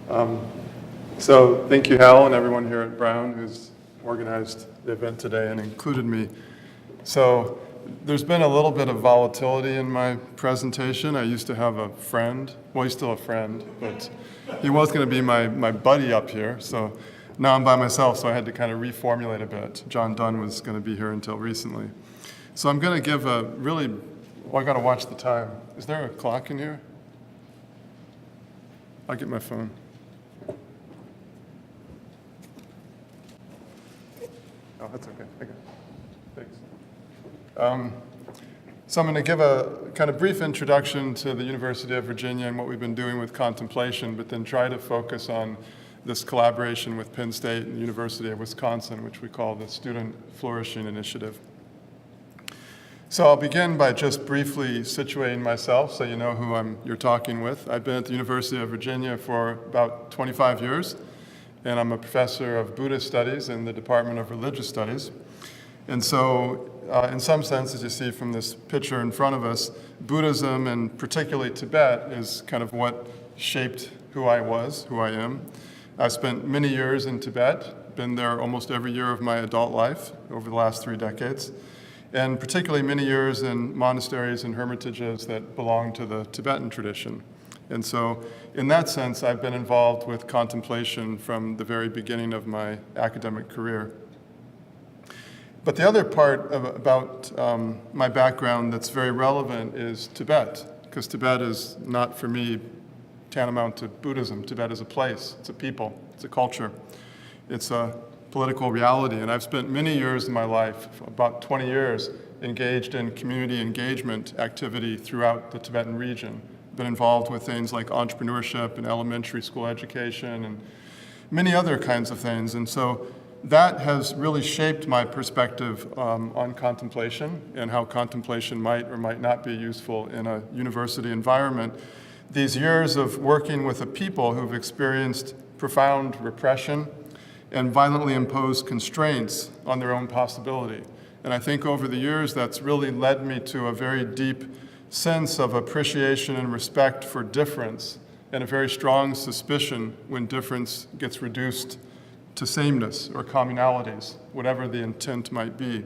So thank you, Hal, and everyone here at Brown who's organized the event today and included me. So there's been a little bit of volatility in my presentation. I used to have a friend. Well, he's still a friend, but he was going to be my buddy up here. So now I'm by myself, so I had to kind of reformulate a bit. John Dunn was going to be here until recently. So I'm going to give a really, well, I got to watch the time. Is there a clock in here? I'll get my phone. Oh, that's okay. Okay. Thanks. So I'm going to give a kind of brief introduction to the University of Virginia and what we've been doing with Contemplation, but then try to focus on this collaboration with Penn State and the University of Wisconsin, which we call the Student Flourishing Initiative. So I'll begin by just briefly situating myself so you know who you're talking with. I've been at the University of Virginia for about 25 years. And I'm a professor of Buddhist studies in the Department of Religious Studies. And so, in some sense, as you see from this picture in front of us, Buddhism, and particularly Tibet, is kind of what shaped who I was, who I am. I spent many years in Tibet, been there almost every year of my adult life over the last 3 decades, and particularly many years in monasteries and hermitages that belong to the Tibetan tradition. And so, in that sense, I've been involved with contemplation from the very beginning of my academic career. But the other part about my background that's very relevant is Tibet, because Tibet is not, for me, tantamount to Buddhism. Tibet is a place, it's a people, it's a culture, it's a political reality. And I've spent many years in my life, about 20 years, engaged in community engagement activity throughout the Tibetan region. Been involved with things like entrepreneurship and elementary school education and many other kinds of things. And so that has really shaped my perspective on contemplation and how contemplation might or might not be useful in a university environment. These years of working with a people who've experienced profound repression and violently imposed constraints on their own possibility. And I think over the years that's really led me to a very deep sense of appreciation and respect for difference, and a very strong suspicion when difference gets reduced to sameness or communalities, whatever the intent might be.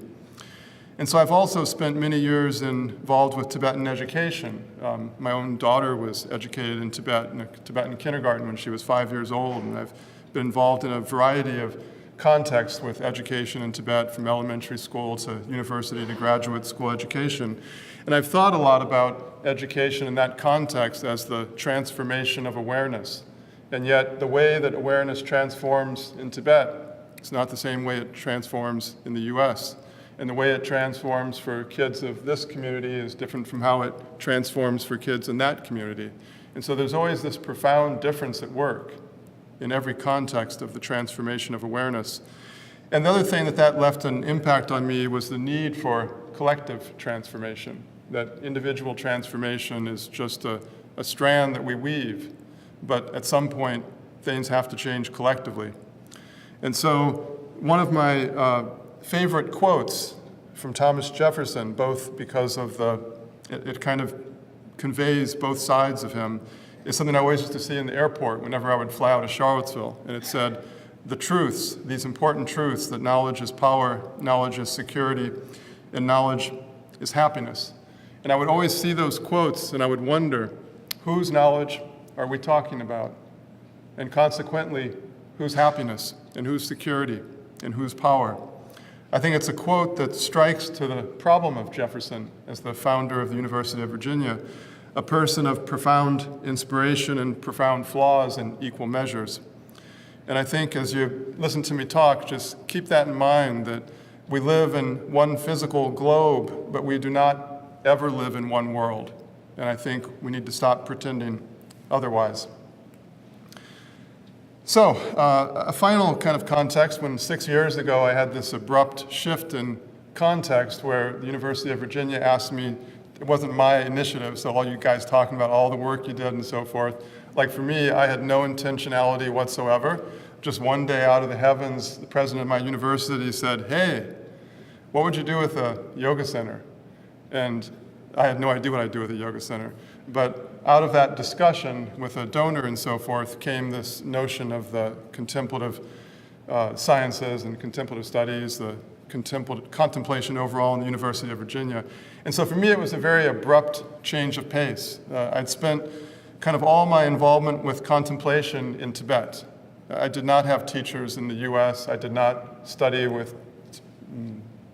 And so I've also spent many years involved with Tibetan education. My own daughter was educated in Tibet, in a Tibetan kindergarten when she was 5 years old, and I've been involved in a variety of contexts with education in Tibet, from elementary school to university to graduate school education. And I've thought a lot about education in that context as the transformation of awareness. And yet the way that awareness transforms in Tibet is not the same way it transforms in the US. And the way it transforms for kids of this community is different from how it transforms for kids in that community. And so there's always this profound difference at work in every context of the transformation of awareness. And the other thing that left an impact on me was the need for collective transformation, that individual transformation is just a strand that we weave, but at some point, things have to change collectively. And so one of my favorite quotes from Thomas Jefferson, both because of it kind of conveys both sides of him, is something I always used to see in the airport whenever I would fly out of Charlottesville. And it said, the truths, these important truths, that knowledge is power, knowledge is security, and knowledge is happiness. And I would always see those quotes and I would wonder, whose knowledge are we talking about? And consequently, whose happiness and whose security and whose power? I think it's a quote that strikes to the problem of Jefferson as the founder of the University of Virginia, a person of profound inspiration and profound flaws in equal measures. And I think as you listen to me talk, just keep that in mind, that we live in one physical globe, but we do not ever live in one world. And I think we need to stop pretending otherwise. So, a final kind of context, when 6 years ago I had this abrupt shift in context where the University of Virginia asked me, it wasn't my initiative, so all you guys talking about all the work you did and so forth. Like for me, I had no intentionality whatsoever. Just one day out of the heavens, the president of my university said, hey, what would you do with a yoga center? And I had no idea what I'd do with a yoga center. But out of that discussion with a donor and so forth came this notion of the contemplative sciences and contemplative studies, the contemplation overall in the University of Virginia. And so for me, it was a very abrupt change of pace. I'd spent kind of all my involvement with contemplation in Tibet. I did not have teachers in the US. I did not study with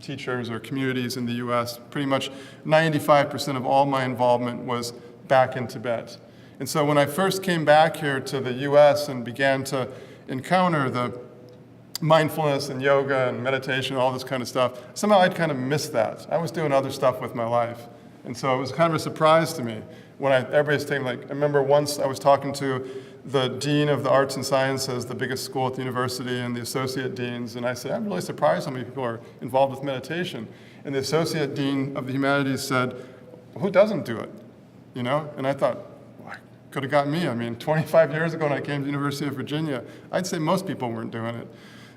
teachers or communities in the US. Pretty much 95% of all my involvement was back in Tibet. And so when I first came back here to the US and began to encounter the mindfulness and yoga and meditation, all this kind of stuff, somehow I'd kind of missed that. I was doing other stuff with my life. And so it was kind of a surprise to me when everybody's taking, like, I remember once I was talking to the dean of the arts and sciences, the biggest school at the university, and the associate deans, and I said, I'm really surprised how many people are involved with meditation. And the associate dean of the humanities said, who doesn't do it? You know? And I thought, well, could have got me. I mean, 25 years ago when I came to the University of Virginia, I'd say most people weren't doing it.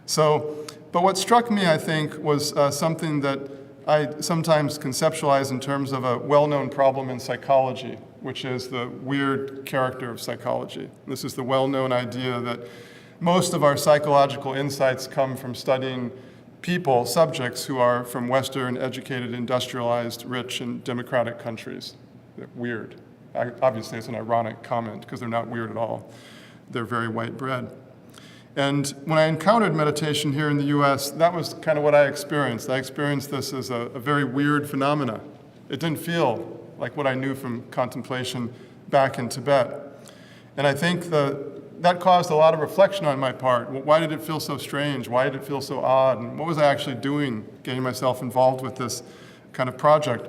So, but what struck me, I think, was something that I sometimes conceptualize in terms of a well-known problem in psychology, which is the weird character of psychology. This is the well-known idea that most of our psychological insights come from studying people, subjects who are from Western, educated, industrialized, rich, and democratic countries. They're weird. Obviously, it's an ironic comment because they're not weird at all. They're very white bread. And when I encountered meditation here in the US, that was kind of what I experienced. I experienced this as a very weird phenomena. It didn't feel like what I knew from contemplation back in Tibet. And I think that caused a lot of reflection on my part. Why did it feel so strange? Why did it feel so odd? And what was I actually doing, getting myself involved with this kind of project?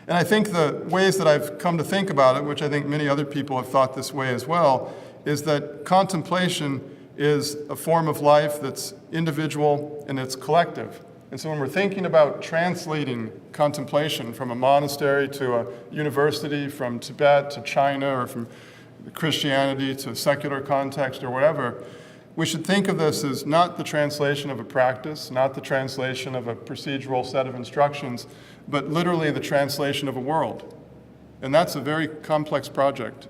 And I think the ways that I've come to think about it, which I think many other people have thought this way as well, is that contemplation is a form of life that's individual and it's collective. And so when we're thinking about translating contemplation from a monastery to a university, from Tibet to China, or from Christianity to secular context or whatever, we should think of this as not the translation of a practice, not the translation of a procedural set of instructions, but literally the translation of a world. And that's a very complex project.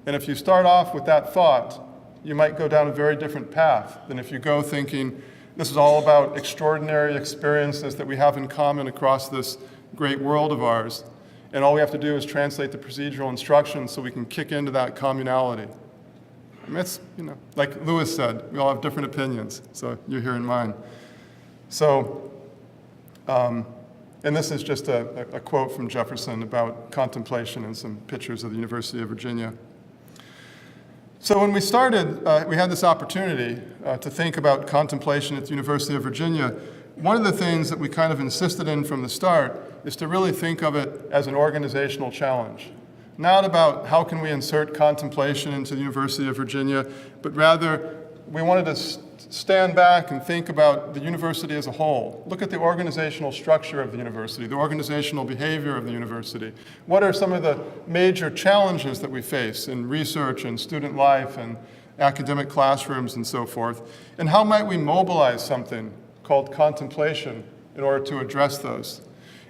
And if you start off with that thought, you might go down a very different path than if you go thinking, this is all about extraordinary experiences that we have in common across this great world of ours. And all we have to do is translate the procedural instructions so we can kick into that communality. I mean, it's, like Lewis said, we all have different opinions, so you're hearing mine. So, and this is just a quote from Jefferson about contemplation and some pictures of the University of Virginia. So when we started, we had this opportunity to think about contemplation at the University of Virginia. One of the things that we kind of insisted in from the start is to really think of it as an organizational challenge. Not about how can we insert contemplation into the University of Virginia, but rather we wanted to stand back and think about the university as a whole. Look at the organizational structure of the university, the organizational behavior of the university. What are some of the major challenges that we face in research and student life and academic classrooms and so forth? And how might we mobilize something called contemplation in order to address those?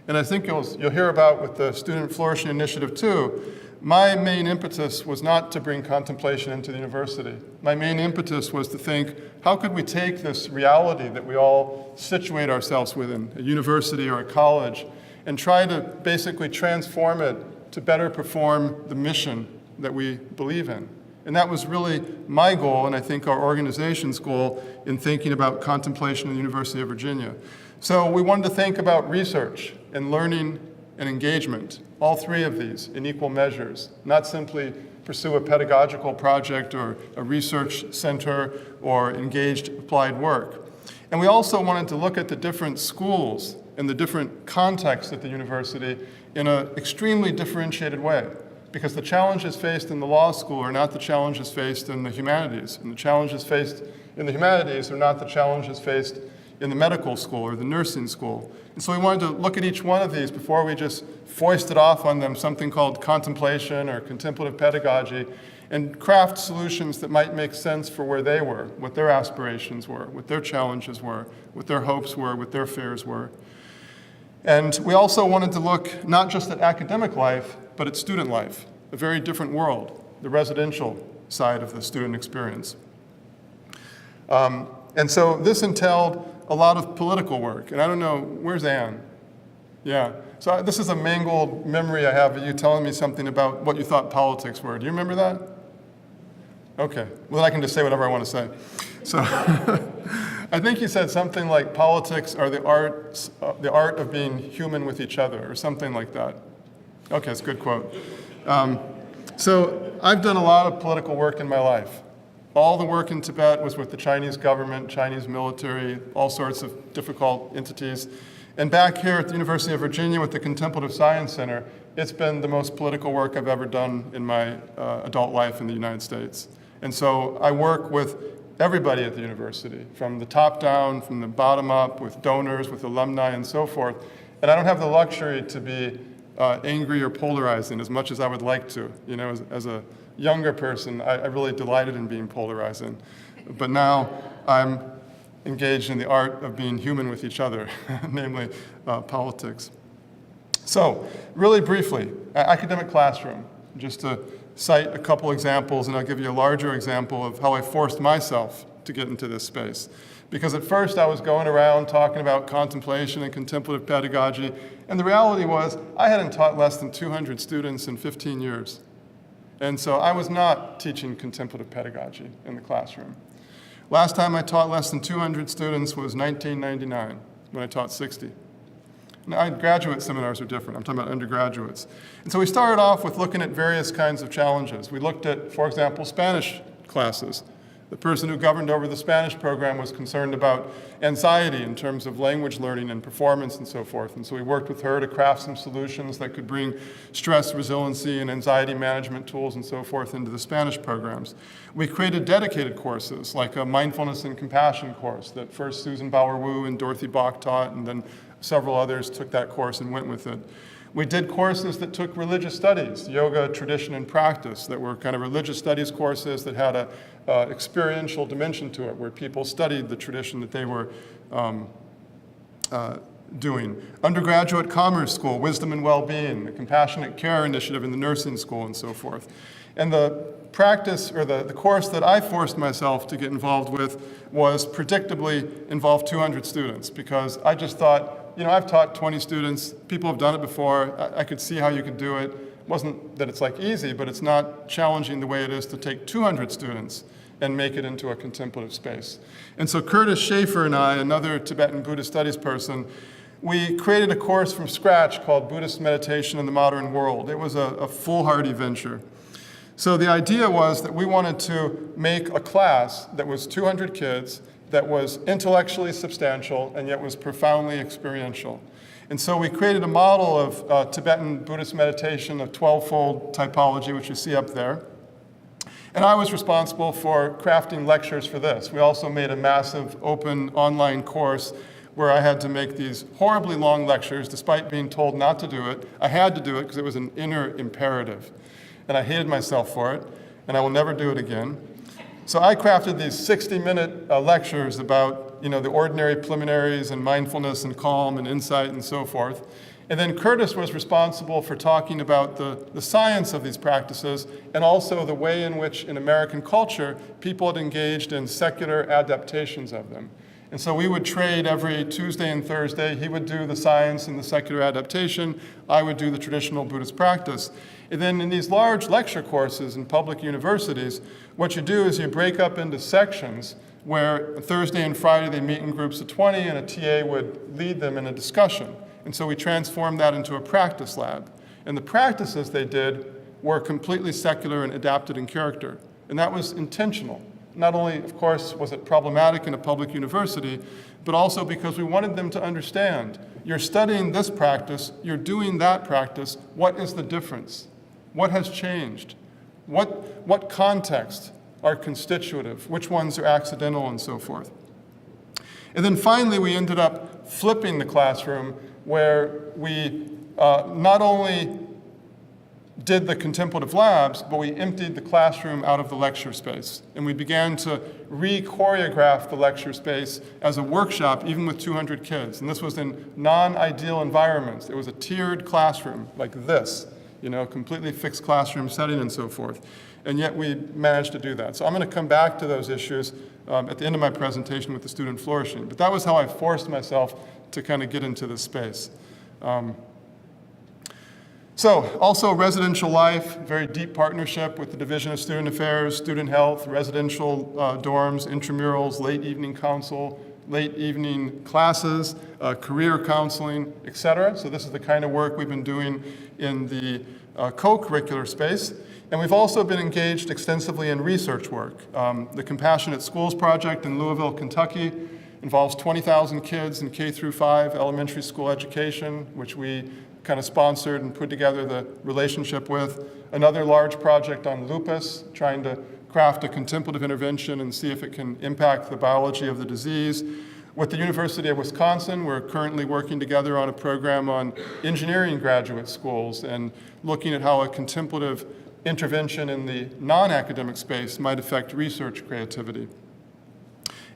And I think you'll hear about with the Student Flourishing Initiative too, my main impetus was not to bring contemplation into the university. My main impetus was to think, how could we take this reality that we all situate ourselves within, a university or a college, and try to basically transform it to better perform the mission that we believe in? And that was really my goal, and I think our organization's goal in thinking about contemplation at the University of Virginia. So we wanted to think about research and learning and engagement, all three of these in equal measures, not simply pursue a pedagogical project or a research center or engaged applied work. And we also wanted to look at the different schools and the different contexts at the university in an extremely differentiated way, because the challenges faced in the law school are not the challenges faced in the humanities, and the challenges faced in the humanities are not the challenges faced in the medical school or the nursing school. And so we wanted to look at each one of these before we just foisted off on them something called contemplation or contemplative pedagogy, and craft solutions that might make sense for where they were, what their aspirations were, what their challenges were, what their hopes were, what their fears were. And we also wanted to look not just at academic life, but but it's student life, a very different world, the residential side of the student experience. And so this entailed a lot of political work. And I don't know, where's Anne? Yeah. So this is a mangled memory I have of you telling me something about what you thought politics were. Do you remember that? Okay. Well, then I can just say whatever I want to say. So I think you said something like politics are the art of being human with each other, or something like that. Okay, it's a good quote. So I've done a lot of political work in my life. All the work in Tibet was with the Chinese government, Chinese military, all sorts of difficult entities. And back here at the University of Virginia with the Contemplative Science Center, it's been the most political work I've ever done in my adult life in the United States. And so I work with everybody at the university, from the top down, from the bottom up, with donors, with alumni, and so forth. And I don't have the luxury to be angry or polarizing as much as I would like to. You know, as a younger person, I really delighted in being polarizing. But now I'm engaged in the art of being human with each other, namely politics. So, really briefly, academic classroom, just to cite a couple examples, and I'll give you a larger example of how I forced myself to get into this space. Because at first I was going around talking about contemplation and contemplative pedagogy, and the reality was I hadn't taught less than 200 students in 15 years. And so I was not teaching contemplative pedagogy in the classroom. Last time I taught less than 200 students was 1999, when I taught 60. Now, graduate seminars are different. I'm talking about undergraduates. And so we started off with looking at various kinds of challenges. We looked at, for example, Spanish classes. The person who governed over the Spanish program was concerned about anxiety in terms of language learning and performance and so forth. And so we worked with her to craft some solutions that could bring stress resiliency and anxiety management tools and so forth into the Spanish programs. We created dedicated courses, like a mindfulness and compassion course that first Susan Bauer-Wu and Dorothy Bach taught, and then several others took that course and went with it. We did courses that took religious studies, yoga, tradition, and practice, that were kind of religious studies courses that had a experiential dimension to it, where people studied the tradition that they were doing. Undergraduate commerce school, wisdom and well-being, the compassionate care initiative in the nursing school, and so forth. And the practice, or the course that I forced myself to get involved with was predictably involve 200 students, because I just thought, you know, I've taught 20 students, people have done it before, I could see how you could do it. It wasn't that it's like easy, but it's not challenging the way it is to take 200 students and make it into a contemplative space. And so Curtis Schaefer and I, another Tibetan Buddhist studies person, we created a course from scratch called Buddhist Meditation in the Modern World. It was a foolhardy venture. So the idea was that we wanted to make a class that was 200 kids, that was intellectually substantial, and yet was profoundly experiential. And so we created a model of Tibetan Buddhist meditation, a 12-fold typology, which you see up there. And I was responsible for crafting lectures for this. We also made a massive open online course where I had to make these horribly long lectures, despite being told not to do it. I had to do it because it was an inner imperative. And I hated myself for it, and I will never do it again. So I crafted these 60-minute lectures about, you know, the ordinary preliminaries and mindfulness and calm and insight and so forth. And then Curtis was responsible for talking about the science of these practices, and also the way in which in American culture people had engaged in secular adaptations of them. And so we would trade every Tuesday and Thursday. He would do the science and the secular adaptation. I would do the traditional Buddhist practice. And then in these large lecture courses in public universities, what you do is you break up into sections where Thursday and Friday they meet in groups of 20, and a TA would lead them in a discussion. And so we transformed that into a practice lab. And the practices they did were completely secular and adapted in character. And that was intentional. Not only, of course, was it problematic in a public university, but also because we wanted them to understand, you're studying this practice, you're doing that practice, what is the difference? What has changed? What contexts are constitutive? Which ones are accidental, and so forth? And then finally, we ended up flipping the classroom, where we not only did the contemplative labs, but we emptied the classroom out of the lecture space. And we began to re-choreograph the lecture space as a workshop, even with 200 kids. And this was in non-ideal environments. It was a tiered classroom like this. completely fixed classroom setting and so forth. And yet we managed to do that. So I'm going to come back to those issues at the end of my presentation with the student flourishing. But that was how I forced myself to kind of get into this space. So also residential life, very deep partnership with the Division of Student Affairs, Student Health, residential dorms, intramurals, late evening council, late evening classes, career counseling, et cetera. So this is the kind of work we've been doing in the co-curricular space. And we've also been engaged extensively in research work. The Compassionate Schools Project in Louisville, Kentucky involves 20,000 kids in K through 5 elementary school education, which we kind of sponsored and put together the relationship with. Another large project on lupus, trying to craft a contemplative intervention and see if it can impact the biology of the disease. With the University of Wisconsin, we're currently working together on a program on engineering graduate schools and looking at how a contemplative intervention in the non-academic space might affect research creativity.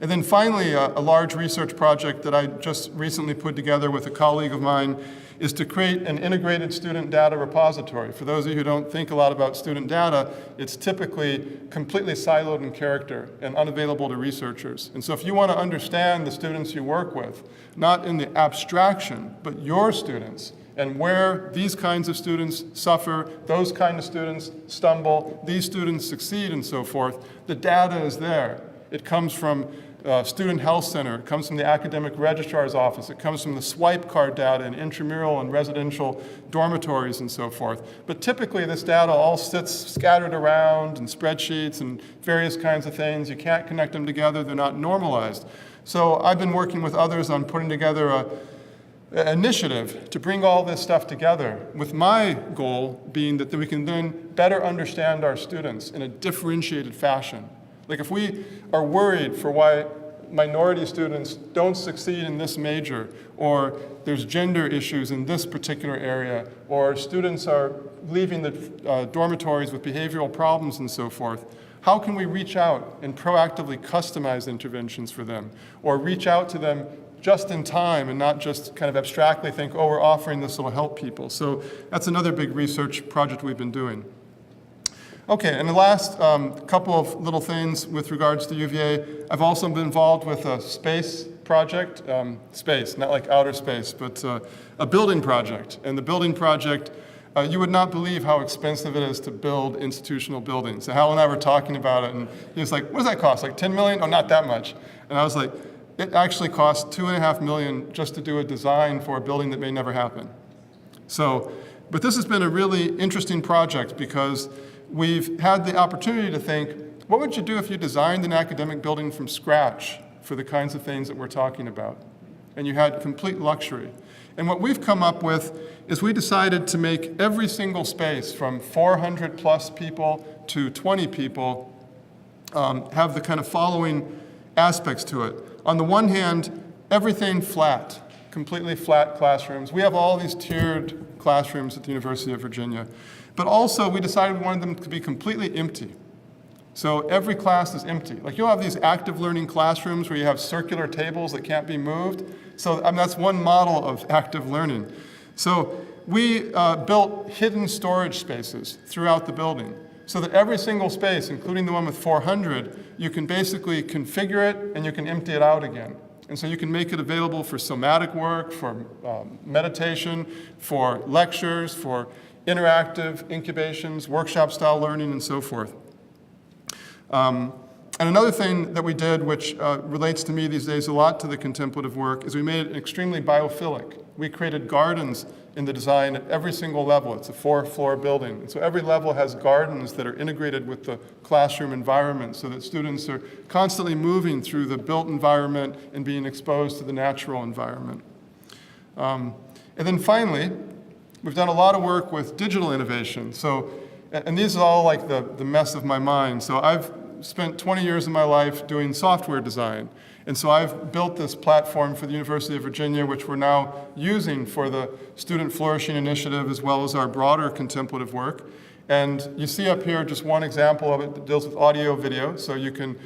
And then finally, a large research project that I just recently put together with a colleague of mine is to create an integrated student data repository. For those of you who don't think a lot about student data, it's typically completely siloed in character and unavailable to researchers. And so if you want to understand the students you work with, not in the abstraction, but your students, and where these kinds of students suffer, those kind of students stumble, these students succeed, and so forth, the data is there. It comes from Student Health Center, it comes from the Academic Registrar's Office, it comes from the swipe card data in intramural and residential dormitories and so forth. But typically this data all sits scattered around in spreadsheets and various kinds of things. You can't connect them together, they're not normalized. So I've been working with others on putting together an initiative to bring all this stuff together, with my goal being that we can then better understand our students in a differentiated fashion. Like if we are worried for why minority students don't succeed in this major, or there's gender issues in this particular area, or students are leaving the dormitories with behavioral problems and so forth, how can we reach out and proactively customize interventions for them, or reach out to them just in time and not just kind of abstractly think, oh, we're offering this will help people. So that's another big research project we've been doing. Okay, and the last couple of little things with regards to UVA. I've also been involved with a space project, space, not like outer space, but a building project. And the building project, you would not believe how expensive it is to build institutional buildings. So Hal and I were talking about it, and he was like, what does that cost, like 10 million? Oh, not that much. And I was like, it actually costs $2.5 million just to do a design for a building that may never happen. So, but this has been a really interesting project because we've had the opportunity to think, what would you do if you designed an academic building from scratch for the kinds of things that we're talking about? And you had complete luxury. And what we've come up with is we decided to make every single space from 400 plus people to 20 people have the kind of following aspects to it. On the one hand, everything flat, completely flat classrooms. We have all these tiered classrooms at the University of Virginia. But also, we decided we wanted them to be completely empty. So every class is empty. Like you'll have these active learning classrooms where you have circular tables that can't be moved. So that's one model of active learning. So we built hidden storage spaces throughout the building so that every single space, including the one with 400, you can basically configure it and you can empty it out again. And so you can make it available for somatic work, for meditation, for lectures, for interactive incubations, workshop-style learning, and so forth. And another thing that we did, which relates to me these days a lot to the contemplative work, is we made it extremely biophilic. We created gardens in the design at every single level. It's a 4-floor building. And so every level has gardens that are integrated with the classroom environment so that students are constantly moving through the built environment and being exposed to the natural environment. And then finally, we've done a lot of work with digital innovation. So, and these are all like the mess of my mind. So I've spent 20 years of my life doing software design. And so I've built this platform for the University of Virginia, which we're now using for the Student Flourishing Initiative, as well as our broader contemplative work. And you see up here just one example of it that deals with audio video. So you can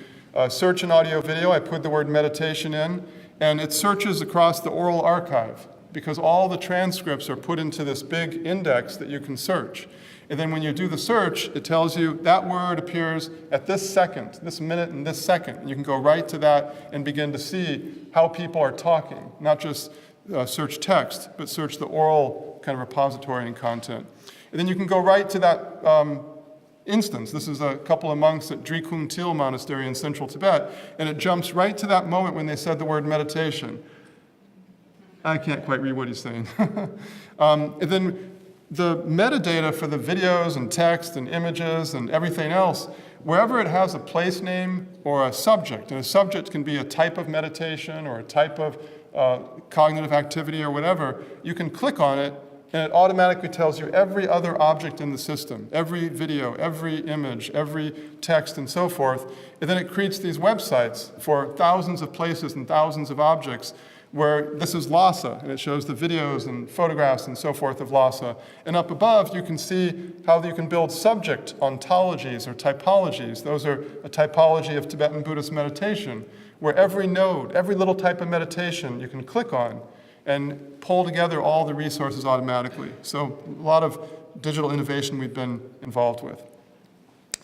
search an audio video. I put the word meditation in, and it searches across the oral archive. because all the transcripts are put into this big index that you can search. And then when you do the search, it tells you that word appears at this second, this minute and this second. And you can go right to that and begin to see how people are talking, not just search text, but search the oral kind of repository and content. And then you can go right to that instance. This is a couple of monks at Drikung Til Monastery in central Tibet, and it jumps right to that moment when they said the word meditation. I can't quite read what he's saying. And then the metadata for the videos and text and images and everything else, wherever it has a place name or a subject, and a subject can be a type of meditation or a type of cognitive activity or whatever, you can click on it and it automatically tells you every other object in the system, every video, every image, every text, and so forth. And then it creates these websites for thousands of places and thousands of objects where this is Lhasa, and it shows the videos and photographs and so forth of Lhasa. And up above, you can see how you can build subject ontologies or typologies. Those are a typology of Tibetan Buddhist meditation, where every node, every little type of meditation you can click on and pull together all the resources automatically. So a lot of digital innovation we've been involved with.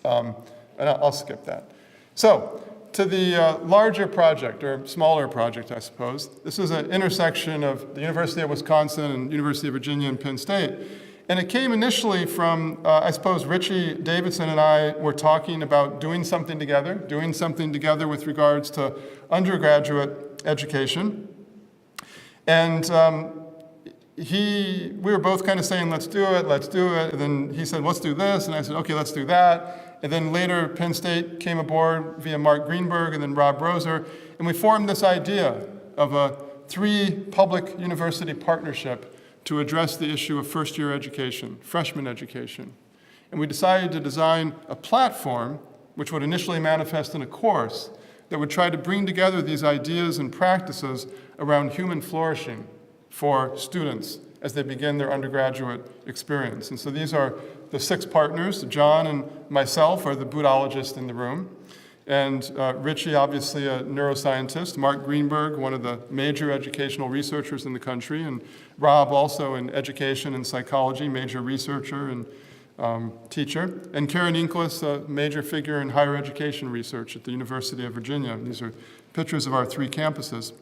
And I'll skip that. So, to the larger project, or smaller project, I suppose. This is an intersection of the University of Wisconsin and University of Virginia and Penn State. And it came initially from, I suppose, Richie Davidson and I were talking about doing something together with regards to undergraduate education. And we were both kind of saying, let's do it. And then he said, let's do this. And I said, okay, let's do that. And then later, Penn State came aboard via Mark Greenberg and then Rob Roser. And we formed this idea of a 3 public university partnership to address the issue of first-year education, freshman education. And we decided to design a platform which would initially manifest in a course that would try to bring together these ideas and practices around human flourishing for students as they begin their undergraduate experience. And so these are the 6 partners. John and myself are the Buddhologists in the room. And Richie, obviously a neuroscientist. Mark Greenberg, one of the major educational researchers in the country. And Rob, also in education and psychology, major researcher and teacher. And Karen Inklis, a major figure in higher education research at the University of Virginia. These are pictures of our 3 campuses.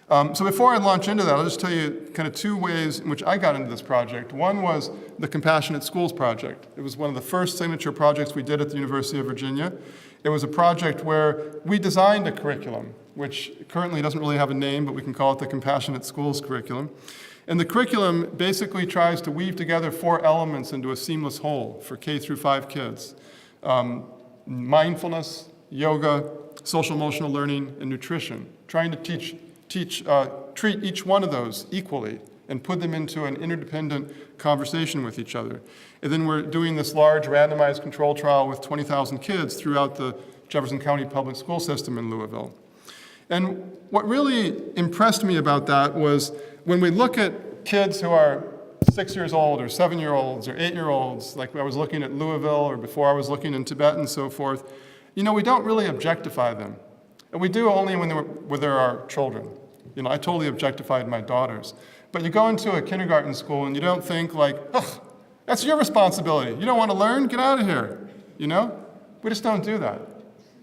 So before I launch into that, I'll just tell you kind of 2 ways in which I got into this project. One was the Compassionate Schools Project. It was one of the first signature projects we did at the University of Virginia. It was a project where we designed a curriculum, which currently doesn't really have a name, but we can call it the Compassionate Schools Curriculum. And the curriculum basically tries to weave together 4 elements into a seamless whole for K through 5 kids. Mindfulness, yoga, social-emotional learning, and nutrition. Trying to treat each one of those equally and put them into an interdependent conversation with each other. And then we're doing this large randomized control trial with 20,000 kids throughout the Jefferson County public school system in Louisville. And what really impressed me about that was when we look at kids who are 6 years old or 7-year-olds or 8-year-olds, like I was looking at Louisville or before I was looking in Tibet and so forth, we don't really objectify them. And we do only when they're our children. I totally objectified my daughters. But you go into a kindergarten school and you don't think like, oh, that's your responsibility. You don't want to learn? Get out of here. We just don't do that,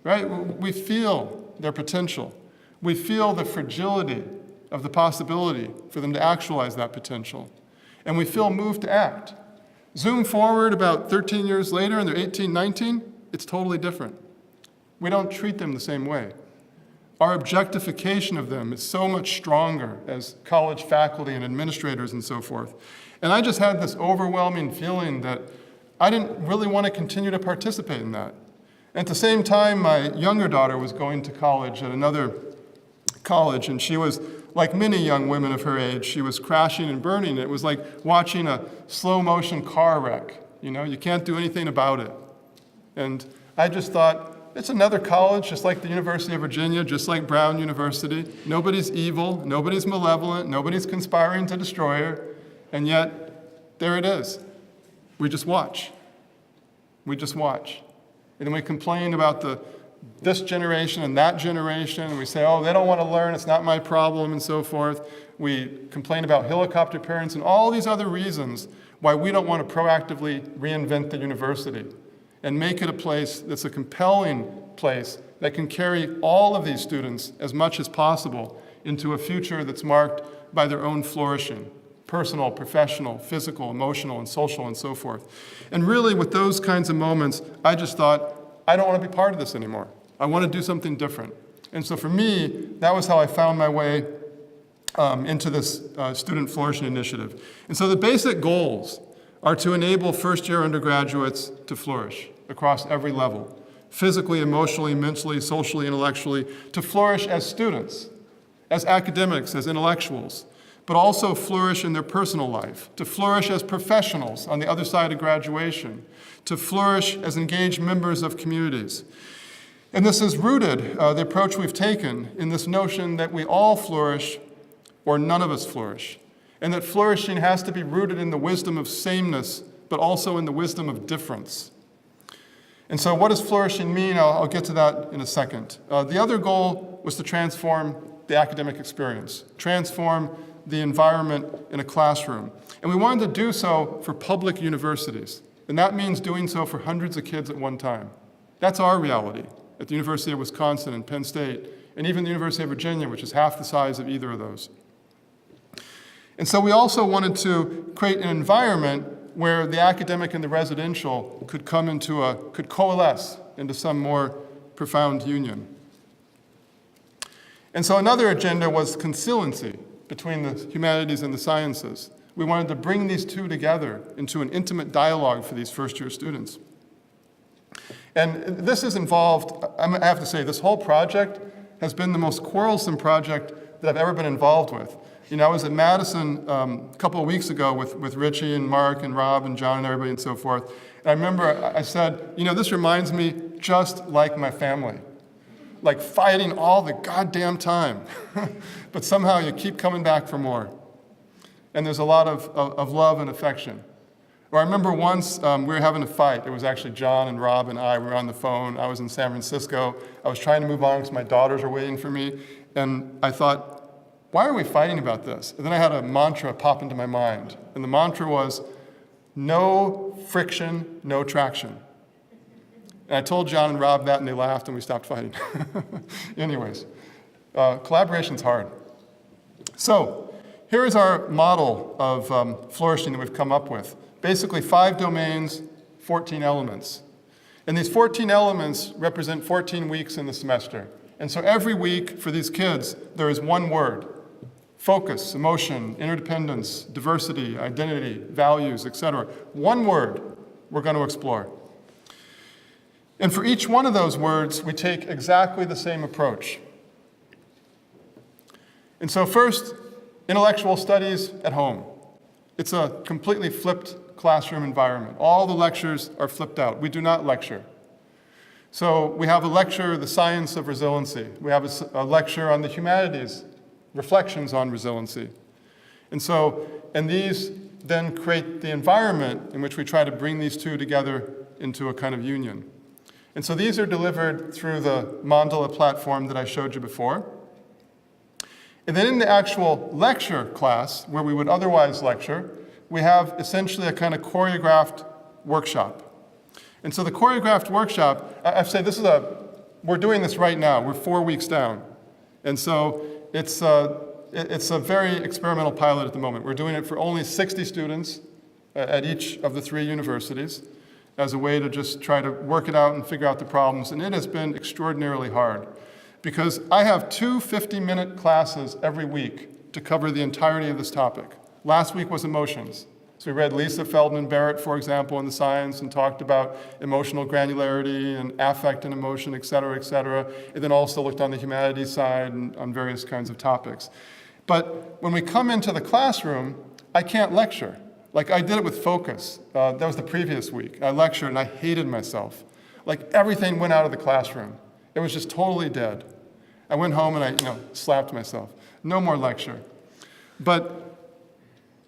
right? We feel their potential. We feel the fragility of the possibility for them to actualize that potential. And we feel moved to act. Zoom forward about 13 years later and they're 18, 19, it's totally different. We don't treat them the same way. Our objectification of them is so much stronger as college faculty and administrators and so forth. And I just had this overwhelming feeling that I didn't really want to continue to participate in that. At the same time, my younger daughter was going to college at another college, and she was, like many young women of her age, she was crashing and burning. It was like watching a slow-motion car wreck. You can't do anything about it. And I just thought, it's another college, just like the University of Virginia, just like Brown University. Nobody's evil, nobody's malevolent, nobody's conspiring to destroy her, and yet, there it is. We just watch. And then we complain about the this generation and that generation, and we say, oh, they don't want to learn, it's not my problem, and so forth. We complain about helicopter parents and all these other reasons why we don't want to proactively reinvent the university and make it a place that's a compelling place that can carry all of these students as much as possible into a future that's marked by their own flourishing, personal, professional, physical, emotional, and social, and so forth. And really, with those kinds of moments, I just thought, I don't want to be part of this anymore. I want to do something different. And so for me, that was how I found my way into this Student Flourishing Initiative. And so the basic goals are to enable first-year undergraduates to flourish across every level, physically, emotionally, mentally, socially, intellectually, to flourish as students, as academics, as intellectuals, but also flourish in their personal life, to flourish as professionals on the other side of graduation, to flourish as engaged members of communities. And this is rooted, the approach we've taken, in this notion that we all flourish or none of us flourish, and that flourishing has to be rooted in the wisdom of sameness, but also in the wisdom of difference. And so what does flourishing mean? I'll get to that in a second. The other goal was to transform the academic experience, transform the environment in a classroom. And we wanted to do so for public universities. And that means doing so for hundreds of kids at one time. That's our reality at the University of Wisconsin and Penn State, and even the University of Virginia, which is half the size of either of those. And so we also wanted to create an environment where the academic and the residential could could coalesce into some more profound union. And so another agenda was conciliancy between the humanities and the sciences. We wanted to bring these two together into an intimate dialogue for these first-year students. And this has involved, I have to say, this whole project has been the most quarrelsome project that I've ever been involved with. You know, I was at Madison a couple of weeks ago with Richie and Mark and Rob and John and everybody and so forth. And I remember I said, you know, this reminds me just like my family. Like fighting all the goddamn time. But somehow you keep coming back for more. And there's a lot of love and affection. Or I remember once we were having a fight. It was actually John and Rob and I were on the phone. I was in San Francisco. I was trying to move on because my daughters were waiting for me. And I thought, why are we fighting about this? And then I had a mantra pop into my mind. And the mantra was, no friction, no traction. And I told John and Rob that, and they laughed, and we stopped fighting. Anyways, collaboration's hard. So here is our model of flourishing that we've come up with. Basically 5 domains, 14 elements. And these 14 elements represent 14 weeks in the semester. And so every week for these kids, there is one word: focus, emotion, interdependence, diversity, identity, values, etc. One word we're going to explore. And for each one of those words, we take exactly the same approach. And so first, intellectual studies at home. It's a completely flipped classroom environment. All the lectures are flipped out. We do not lecture. So we have a lecture, The Science of Resiliency. We have a lecture on the humanities, Reflections on Resiliency. And these then create the environment in which we try to bring these two together into a kind of union. And so these are delivered through the Mandala platform that I showed you before. And then in the actual lecture class, where we would otherwise lecture, we have essentially a kind of choreographed workshop. And so the choreographed workshop, I say we're doing this right now. We're 4 weeks down. And so it's a very experimental pilot at the moment. We're doing it for only 60 students at each of the 3 universities as a way to just try to work it out and figure out the problems. And it has been extraordinarily hard because I have 2 50-minute classes every week to cover the entirety of this topic. Last week was emotions. So we read Lisa Feldman Barrett, for example, in the science and talked about emotional granularity and affect and emotion, et cetera, and then also looked on the humanities side and on various kinds of topics. But when we come into the classroom, I can't lecture. Like I did it with focus. That was the previous week. I lectured and I hated myself. Like everything went out of the classroom. It was just totally dead. I went home and I slapped myself. No more lecture. But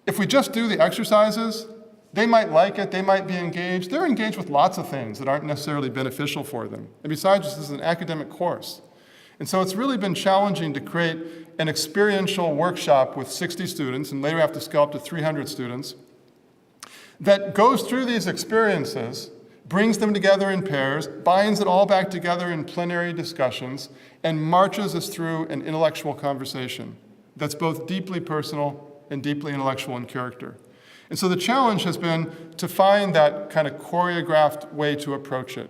if we just do the exercises, They might like it, they might be engaged. They're engaged with lots of things that aren't necessarily beneficial for them. And besides, this is an academic course. And so it's really been challenging to create an experiential workshop with 60 students, and later we have to scale up to 300 students, that goes through these experiences, brings them together in pairs, binds it all back together in plenary discussions, and marches us through an intellectual conversation that's both deeply personal and deeply intellectual in character. And so the challenge has been to find that kind of choreographed way to approach it.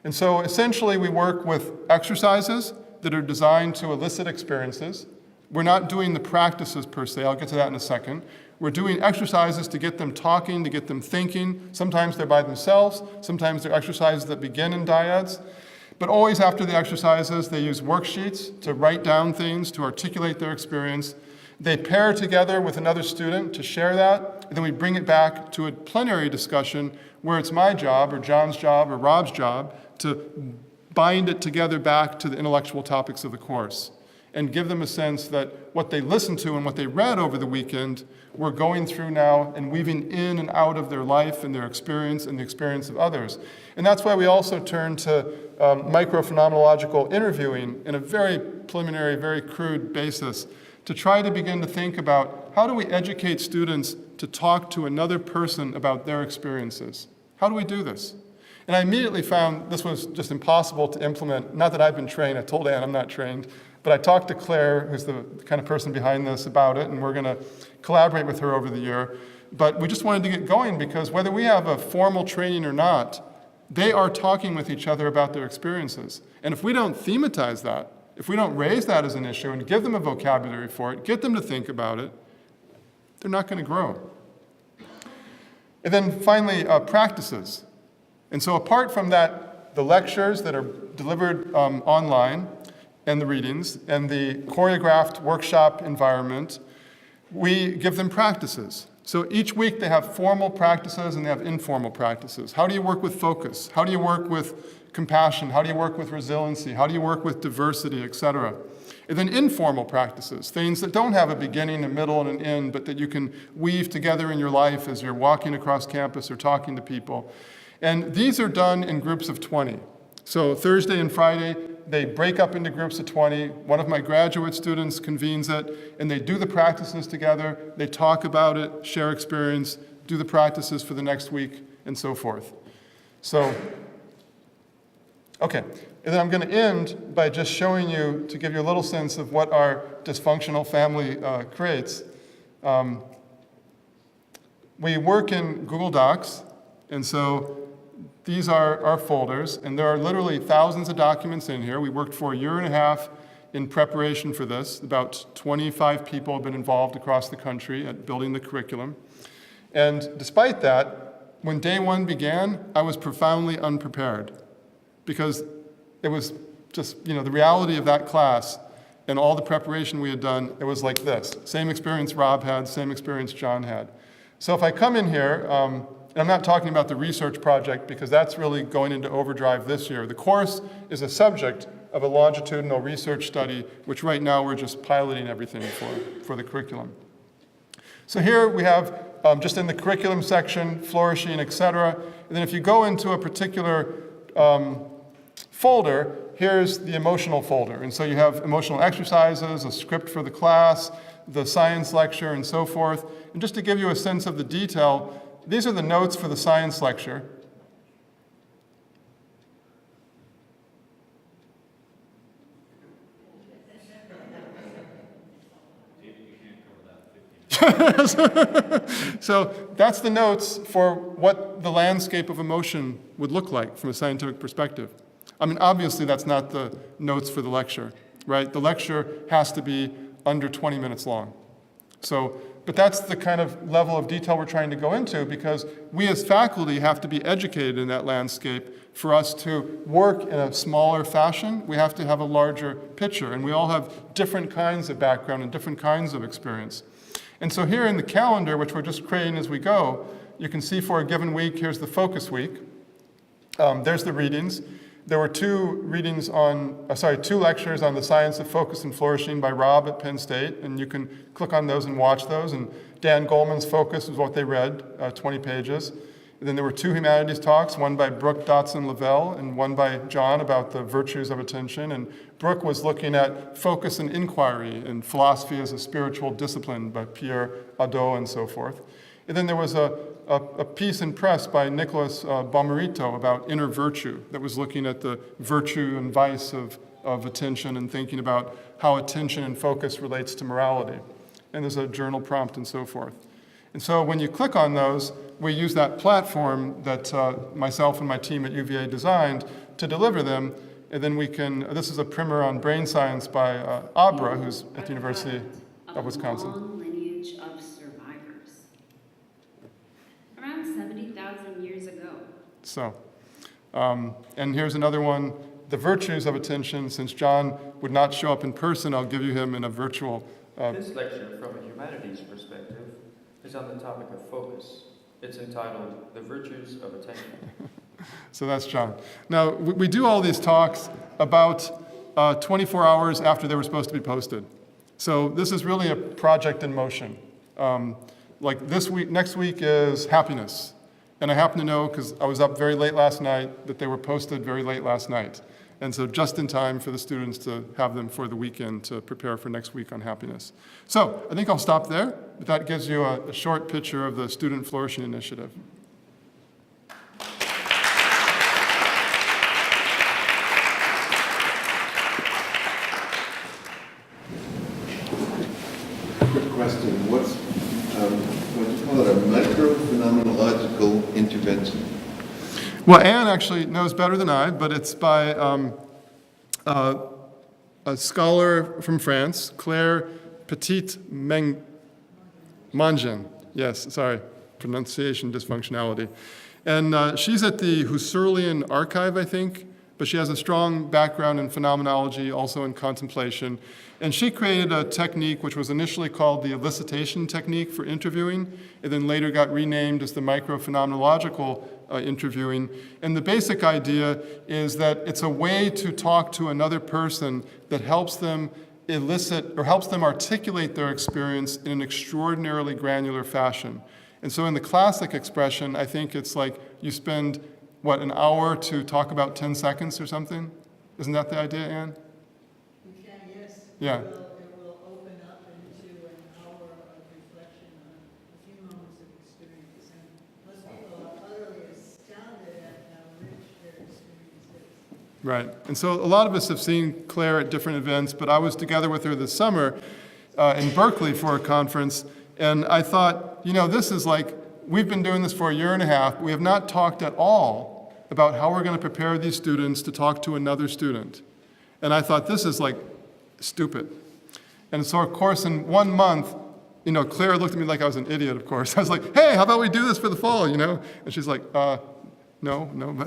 And so essentially we work with exercises that are designed to elicit experiences. We're not doing the practices per se, I'll get to that in a second. We're doing exercises to get them talking, to get them thinking. Sometimes they're by themselves, sometimes they're exercises that begin in dyads. But always after the exercises, they use worksheets to write down things, to articulate their experience. They pair together with another student to share that, and then we bring it back to a plenary discussion where it's my job, or John's job, or Rob's job to bind it together back to the intellectual topics of the course and give them a sense that what they listened to and what they read over the weekend, we're going through now and weaving in and out of their life and their experience and the experience of others. And that's why we also turn to micro-phenomenological interviewing in a very preliminary, very crude basis to try to begin to think about how do we educate students to talk to another person about their experiences? How do we do this? And I immediately found this was just impossible to implement. Not that I've been trained, I told Anne I'm not trained, but I talked to Claire, who's the kind of person behind this, about it, and we're gonna collaborate with her over the year. But we just wanted to get going because whether we have a formal training or not, they are talking with each other about their experiences. And if we don't thematize that, if we don't raise that as an issue and give them a vocabulary for it, get them to think about it, they're not going to grow. And then finally, practices. And so apart from that, the lectures that are delivered online and the readings and the choreographed workshop environment, we give them practices. So each week they have formal practices and they have informal practices. How do you work with focus? How do you work with compassion? How do you work with resiliency? How do you work with diversity, et cetera? And then informal practices, things that don't have a beginning, a middle, and an end, but that you can weave together in your life as you're walking across campus or talking to people. And these are done in groups of 20. So Thursday and Friday, they break up into groups of 20. One of my graduate students convenes it, and they do the practices together. They talk about it, share experience, do the practices for the next week, and so forth. So, okay, and then I'm going to end by just showing you, to give you a little sense of what our dysfunctional family creates. We work in Google Docs, and so these are our folders, and there are literally thousands of documents in here. We worked for a year and a half in preparation for this. About 25 people have been involved across the country at building the curriculum. And despite that, when day one began, I was profoundly unprepared because it was just, the reality of that class and all the preparation we had done, it was like this. Same experience Rob had, same experience John had. So if I come in here, and I'm not talking about the research project because that's really going into overdrive this year. The course is a subject of a longitudinal research study, which right now we're just piloting everything for the curriculum. So here we have, just in the curriculum section, flourishing, et cetera. And then if you go into a particular folder, here's the emotional folder. And so you have emotional exercises, a script for the class, the science lecture, and so forth. And just to give you a sense of the detail, these are the notes for the science lecture. So that's the notes for what the landscape of emotion would look like from a scientific perspective. I mean, obviously that's not the notes for the lecture, right? The lecture has to be under 20 minutes long. So, but that's the kind of level of detail we're trying to go into because we as faculty have to be educated in that landscape. For us to work in a smaller fashion, we have to have a larger picture, and we all have different kinds of background and different kinds of experience. And so here in the calendar, which we're just creating as we go, you can see for a given week, here's the focus week. There's the readings. There were two lectures on the science of focus and flourishing by Rob at Penn State, and you can click on those and watch those. And Dan Goleman's focus is what they read, 20 pages. And then there were two humanities talks, one by Brooke Dotson-Lavelle and one by John about the virtues of attention. And Brooke was looking at focus and inquiry and philosophy as a spiritual discipline by Pierre Hadot and so forth. And then there was a piece in press by Nicholas Bomarito about inner virtue that was looking at the virtue and vice of attention and thinking about how attention and focus relates to morality. And there's a journal prompt and so forth. And so when you click on those, we use that platform that myself and my team at UVA designed to deliver them. And then we can, this is a primer on brain science by Abra, who's at the University of Wisconsin. Long lineage of survivors. Around 70,000 years ago. So, and here's another one, the virtues of attention. Since John would not show up in person, I'll give you him in a virtual. This lecture, from a humanities perspective, is on the topic of focus. It's entitled, The Virtues of Attention. So that's John. Now, we do all these talks about 24 hours after they were supposed to be posted. So this is really a project in motion. Like this week, next week is happiness. And I happen to know, because I was up very late last night, that they were posted very late last night. And so just in time for the students to have them for the weekend to prepare for next week on happiness. So I think I'll stop there. But that gives you a short picture of the Student Flourishing Initiative. Quick question. What's what do you call it, a micro-phenomenological intervention? Well, Anne actually knows better than I, but it's by a scholar from France, Claire Petit-Mangin. Yes, sorry, pronunciation dysfunctionality. And she's at the Husserlian Archive, I think, but she has a strong background in phenomenology, also in contemplation. And she created a technique which was initially called the elicitation technique for interviewing, and then later got renamed as the micro-phenomenological interviewing. And the basic idea is that it's a way to talk to another person that helps them elicit or helps them articulate their experience in an extraordinarily granular fashion. And so in the classic expression, I think it's like you spend, what, an hour to talk about 10 seconds or something? Isn't that the idea, Anne? You can, yes. Yeah. It will open up into an hour of reflection on a few moments of experience. And most people are utterly astounded at how rich their experience is. Right. And so a lot of us have seen Claire at different events, but I was together with her this summer in Berkeley for a conference, and I thought, you know, this is like, we've been doing this for a year and a half. We have not talked at all about how we're going to prepare these students to talk to another student. And I thought, this is like stupid. And so, of course, in 1 month, you know, Claire looked at me like I was an idiot, of course. I was like, hey, how about we do this for the fall, you know? And she's like, no,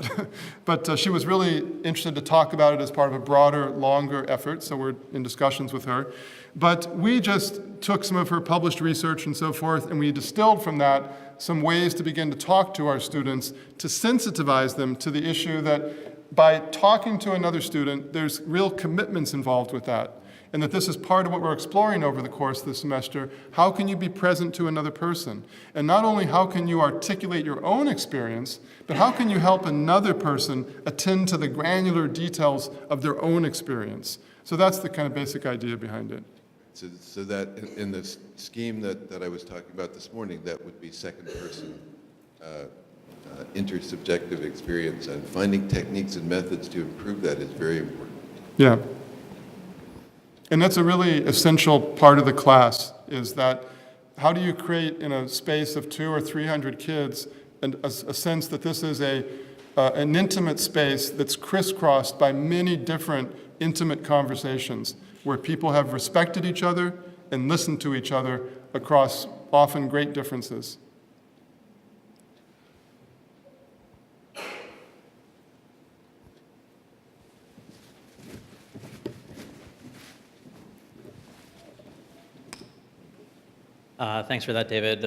but she was really interested to talk about it as part of a broader, longer effort, so we're in discussions with her. But we just took some of her published research and so forth, and we distilled from that some ways to begin to talk to our students, to sensitize them to the issue that by talking to another student, there's real commitments involved with that. And that this is part of what we're exploring over the course of the semester. How can you be present to another person? And not only how can you articulate your own experience, but how can you help another person attend to the granular details of their own experience? So that's the kind of basic idea behind it. So that in the scheme that I was talking about this morning, that would be second person intersubjective experience, and finding techniques and methods to improve that is very important. Yeah. And that's a really essential part of the class, is that how do you create in a space of 200 or 300 kids a sense that this is an intimate space that's crisscrossed by many different intimate conversations where people have respected each other and listened to each other across often great differences. Thanks for that, David.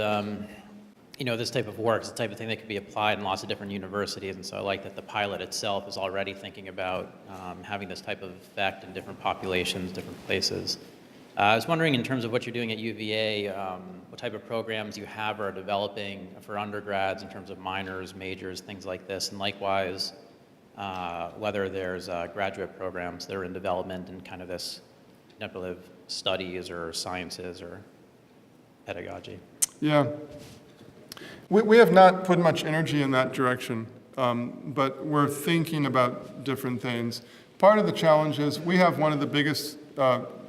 this type of work is the type of thing that can be applied in lots of different universities, and so I like that the pilot itself is already thinking about having this type of effect in different populations, different places. I was wondering, in terms of what you're doing at UVA, what type of programs you have or are developing for undergrads in terms of minors, majors, things like this, and likewise, whether there's graduate programs that are in development in kind of this contemplative studies or sciences or pedagogy. Yeah. We have not put much energy in that direction, but we're thinking about different things. Part of the challenge is we have one of the biggest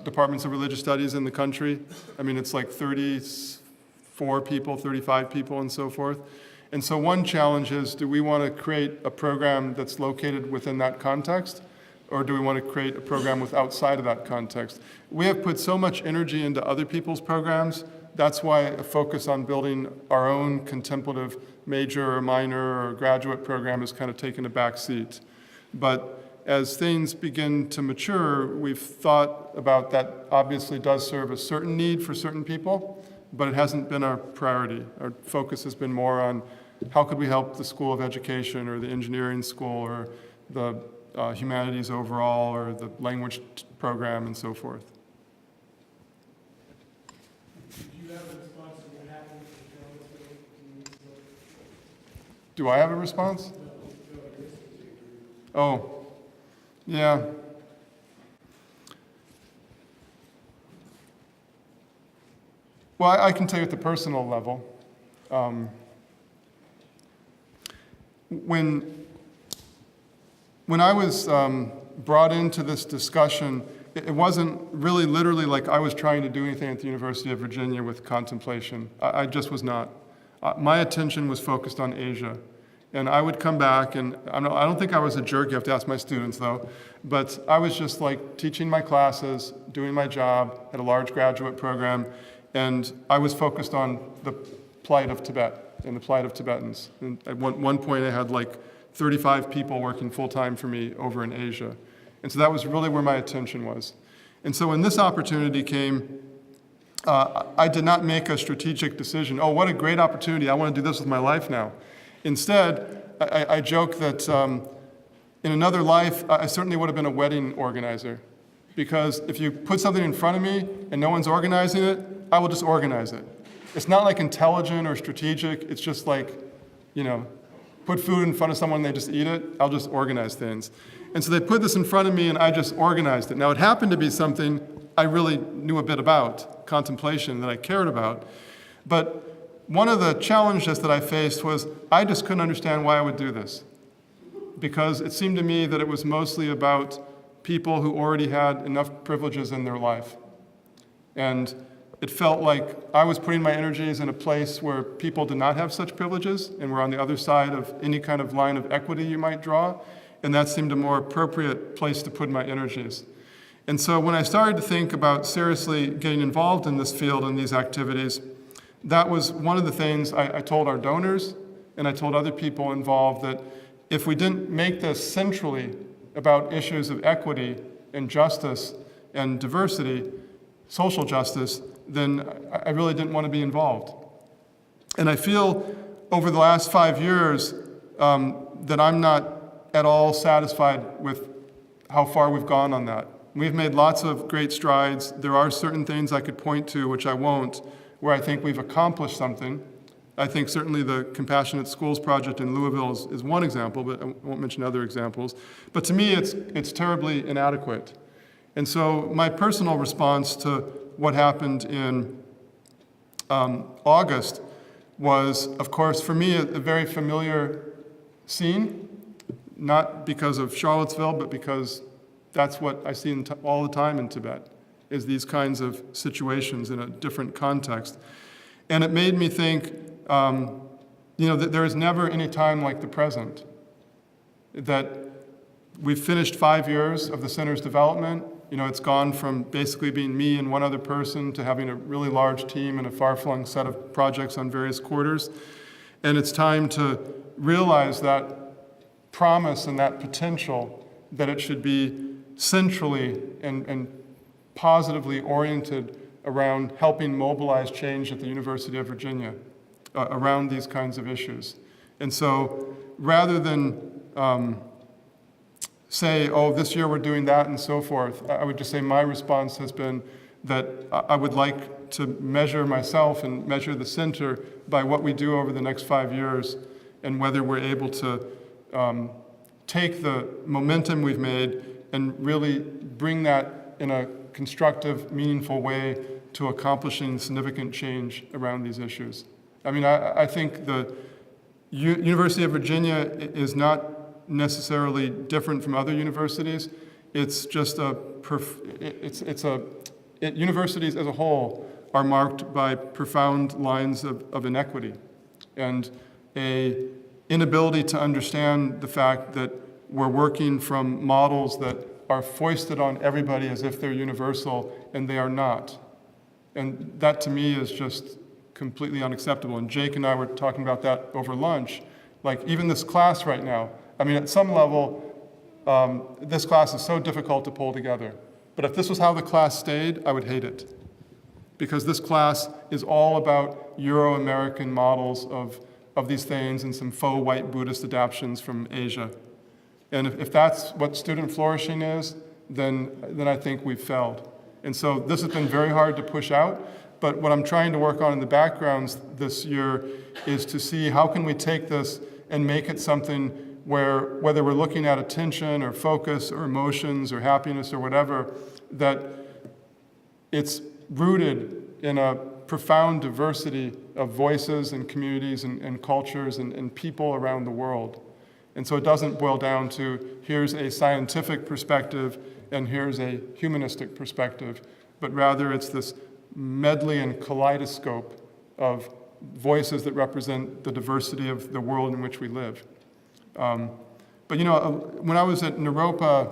departments of religious studies in the country. I mean, it's like 34 people, 35 people, and so forth. And so one challenge is, do we want to create a program that's located within that context, or do we want to create a program with outside of that context? We have put so much energy into other people's programs. That's why a focus on building our own contemplative major or minor or graduate program has kind of taken a back seat. But as things begin to mature, we've thought about that obviously does serve a certain need for certain people, but it hasn't been our priority. Our focus has been more on how could we help the School of Education or the engineering school or the humanities overall or the language program and so forth. Do I have a response? Oh, yeah. Well, I can tell you at the personal level. When I was brought into this discussion, it wasn't really literally like I was trying to do anything at the University of Virginia with contemplation. I just was not. My attention was focused on Asia. And I would come back, and I don't think I was a jerk, you have to ask my students though, but I was just like teaching my classes, doing my job, had a large graduate program, and I was focused on the plight of Tibet and the plight of Tibetans. And at one point I had like 35 people working full-time for me over in Asia. And so that was really where my attention was. And so when this opportunity came, I did not make a strategic decision, oh, what a great opportunity, I want to do this with my life now. Instead, I joke that in another life, I certainly would have been a wedding organizer. Because if you put something in front of me and no one's organizing it, I will just organize it. It's not like intelligent or strategic, it's just like, put food in front of someone and they just eat it, I'll just organize things. And so they put this in front of me and I just organized it. Now it happened to be something I really knew a bit about, contemplation, that I cared about. But one of the challenges that I faced was I just couldn't understand why I would do this. Because it seemed to me that it was mostly about people who already had enough privileges in their life. And it felt like I was putting my energies in a place where people did not have such privileges and were on the other side of any kind of line of equity you might draw. And that seemed a more appropriate place to put my energies. And so when I started to think about seriously getting involved in this field and these activities, that was one of the things I told our donors and I told other people involved, that if we didn't make this centrally about issues of equity and justice and diversity, social justice, then I really didn't want to be involved. And I feel over the last 5 years that I'm not at all satisfied with how far we've gone on that. We've made lots of great strides. There are certain things I could point to, which I won't, where I think we've accomplished something. I think certainly the Compassionate Schools Project in Louisville is one example, but I won't mention other examples. But to me, it's terribly inadequate. And so my personal response to what happened in August was, of course, for me, a very familiar scene, not because of Charlottesville, but because that's what I see all the time in Tibet, is these kinds of situations in a different context. And it made me think, that there is never any time like the present, that we've finished 5 years of the center's development. It's gone from basically being me and one other person to having a really large team and a far-flung set of projects on various quarters. And it's time to realize that promise and that potential, that it should be centrally and positively oriented around helping mobilize change at the University of Virginia. around these kinds of issues. And so rather than say, oh, this year we're doing that and so forth, I would just say my response has been that I would like to measure myself and measure the center by what we do over the next 5 years and whether we're able to take the momentum we've made and really bring that in a constructive, meaningful way to accomplishing significant change around these issues. I mean, I think the University of Virginia is not necessarily different from other universities. It's just universities as a whole are marked by profound lines of inequity and a inability to understand the fact that we're working from models that are foisted on everybody as if they're universal, and they are not. And that to me is just completely unacceptable. And Jake and I were talking about that over lunch. Like even this class right now, I mean, at some level, this class is so difficult to pull together. But if this was how the class stayed, I would hate it. Because this class is all about Euro-American models of these things and some faux white Buddhist adaptations from Asia. And if that's what student flourishing is, then I think we've failed. And so this has been very hard to push out, but what I'm trying to work on in the backgrounds this year is to see how can we take this and make it something where, whether we're looking at attention or focus or emotions or happiness or whatever, that it's rooted in a profound diversity of voices and communities and cultures and people around the world. And so it doesn't boil down to here's a scientific perspective and here's a humanistic perspective, but rather it's this medley and kaleidoscope of voices that represent the diversity of the world in which we live. But you know, when I was at Naropa,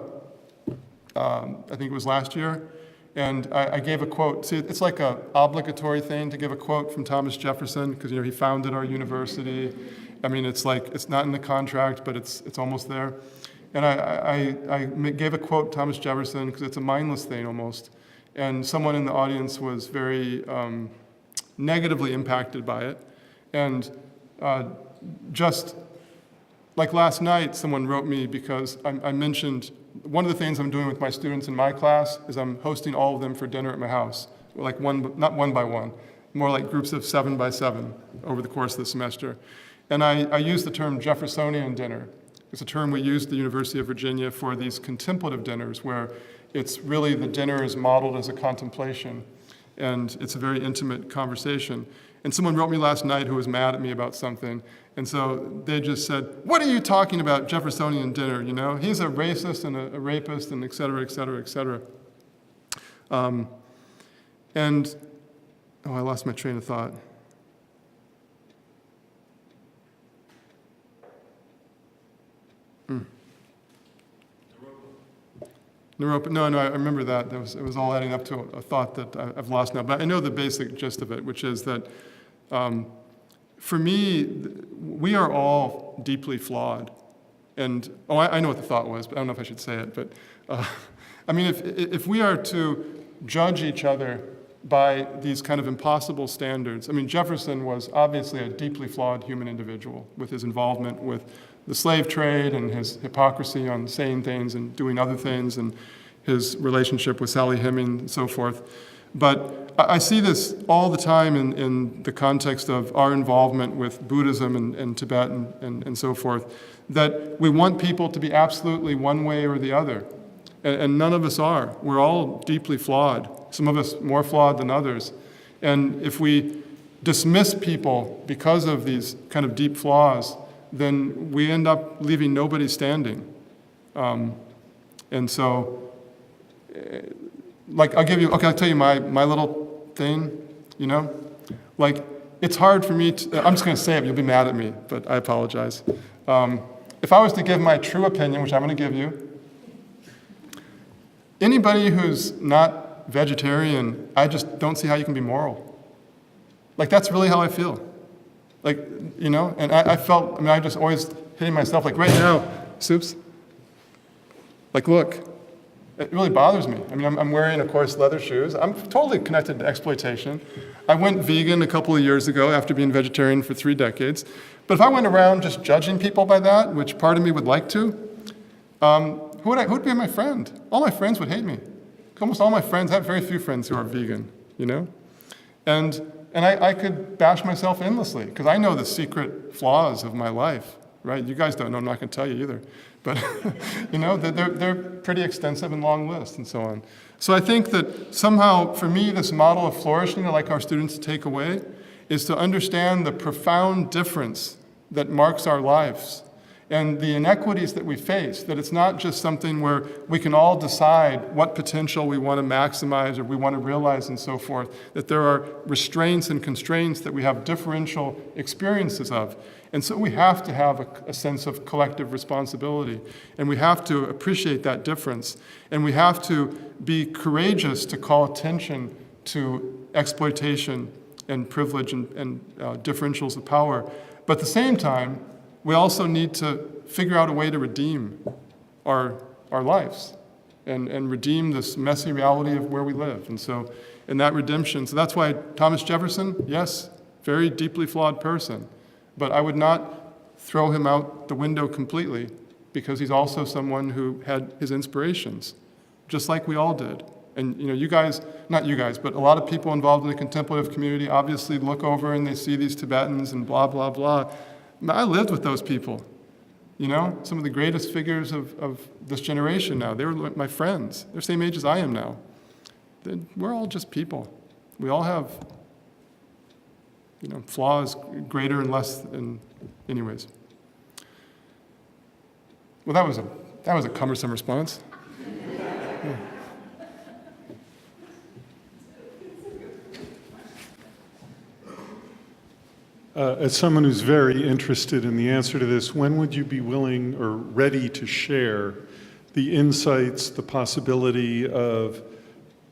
I think it was last year, and I gave a quote. See, it's like an obligatory thing to give a quote from Thomas Jefferson, because you know he founded our university. I mean, it's like, it's not in the contract, but it's almost there. And I gave a quote Thomas Jefferson, because it's a mindless thing almost. And someone in the audience was very negatively impacted by it. And just like last night, someone wrote me because I mentioned one of the things I'm doing with my students in my class is I'm hosting all of them for dinner at my house, like not one by one, more like groups of 7 by 7 over the course of the semester. And I use the term Jeffersonian dinner. It's a term we use at the University of Virginia for these contemplative dinners where it's really the dinner is modeled as a contemplation and it's a very intimate conversation. And someone wrote me last night who was mad at me about something. And so they just said, what are you talking about, Jeffersonian dinner, you know? He's a racist and a rapist and et cetera, et cetera, et cetera. And, oh, I lost my train of thought. Naropa, no, I remember that. It was all adding up to a thought that I've lost now. But I know the basic gist of it, which is that for me, we are all deeply flawed. And, oh, I know what the thought was, but I don't know if I should say it. But, I mean, if we are to judge each other by these kind of impossible standards, I mean, Jefferson was obviously a deeply flawed human individual with his involvement with the slave trade and his hypocrisy on saying things and doing other things and his relationship with Sally Heming and so forth. But I see this all the time in the context of our involvement with Buddhism and Tibet and so forth, that we want people to be absolutely one way or the other. And none of us are. We're all deeply flawed, some of us more flawed than others. And if we dismiss people because of these kind of deep flaws, then we end up leaving nobody standing. And so, like, I'll tell you my little thing, you know? Like, it's hard for me to, I'm just gonna say it, you'll be mad at me, but I apologize. If I was to give my true opinion, which I'm gonna give you, anybody who's not vegetarian, I just don't see how you can be moral. Like, that's really how I feel. Like, you know, and I felt, I mean, I just always hitting myself, like right now, Soups, like look, It really bothers me. I mean, I'm wearing, of course, leather shoes. I'm totally connected to exploitation. I went vegan a couple of years ago after being vegetarian for 3 decades. But if I went around just judging people by that, which part of me would like to, who would be my friend? All my friends would hate me. Almost all my friends, I have very few friends who are vegan, you know? And I could bash myself endlessly, because I know the secret flaws of my life, right? You guys don't know, I'm not going to tell you either. But, you know, they're pretty extensive and long list and so on. So I think that somehow, for me, this model of flourishing I'd like our students to take away is to understand the profound difference that marks our lives and the inequities that we face, that it's not just something where we can all decide what potential we want to maximize or we want to realize and so forth, that there are restraints and constraints that we have differential experiences of. And so we have to have a sense of collective responsibility, and we have to appreciate that difference, and we have to be courageous to call attention to exploitation and privilege and differentials of power. But at the same time, we also need to figure out a way to redeem our lives and redeem this messy reality of where we live. And so in that redemption, so that's why Thomas Jefferson, yes, very deeply flawed person, but I would not throw him out the window completely, because he's also someone who had his inspirations, just like we all did. And you know, you guys, not you guys, but a lot of people involved in the contemplative community obviously look over and they see these Tibetans and blah, blah, blah. I lived with those people, you know, some of the greatest figures of this generation now. They were my friends. They're the same age as I am now. We're all just people. We all have, you know, flaws greater and less than, anyways. Well, that was a cumbersome response. Yeah. As someone who's very interested in the answer to this, when would you be willing or ready to share the insights, the possibility of,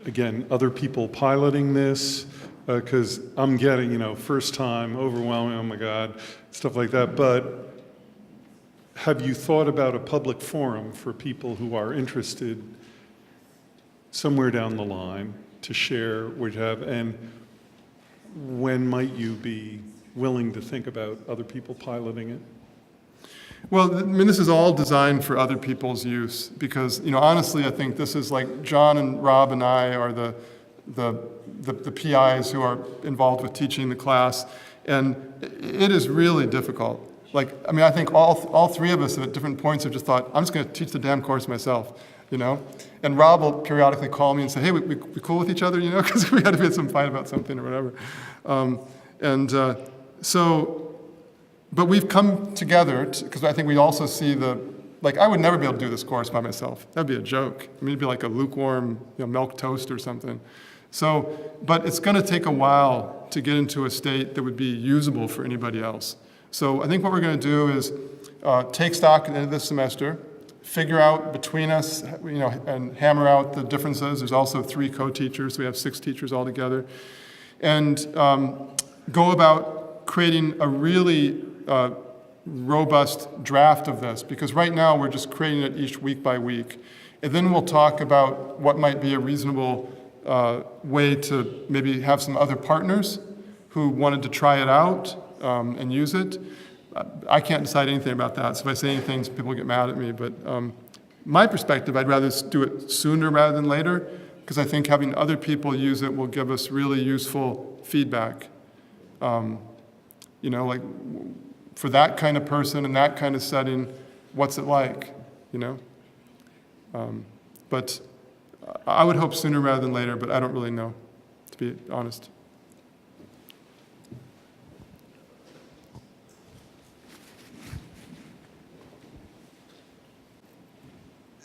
again, other people piloting this? Because I'm getting, you know, first time, overwhelming, oh my God, stuff like that. But have you thought about a public forum for people who are interested somewhere down the line to share what you have? And when might you be willing to think about other people piloting it? Well, I mean, this is all designed for other people's use, because, you know, honestly, I think this is like John and Rob and I are the PIs who are involved with teaching the class, and it is really difficult. Like, I mean, I think all 3 of us at different points have just thought, I'm just going to teach the damn course myself, you know? And Rob will periodically call me and say, hey, we cool with each other, you know, because we had to be in some fight about something or whatever. But we've come together, because I think we also see like, I would never be able to do this course by myself. That'd be a joke. I mean, it'd be like a lukewarm, you know, milk toast or something. So, but it's going to take a while to get into a state that would be usable for anybody else. So I think what we're going to do is take stock at the end of this semester, figure out between us, you know, and hammer out the differences. There's also 3 co-teachers, so we have 6 teachers altogether. And go about creating a really robust draft of this, because right now we're just creating it each week by week. And then we'll talk about what might be a reasonable way to maybe have some other partners who wanted to try it out and use it. I can't decide anything about that, so if I say anything, people get mad at me. But my perspective, I'd rather do it sooner rather than later, because I think having other people use it will give us really useful feedback. You know, like for that kind of person in that kind of setting, what's it like, you know? But I would hope sooner rather than later, but I don't really know, to be honest.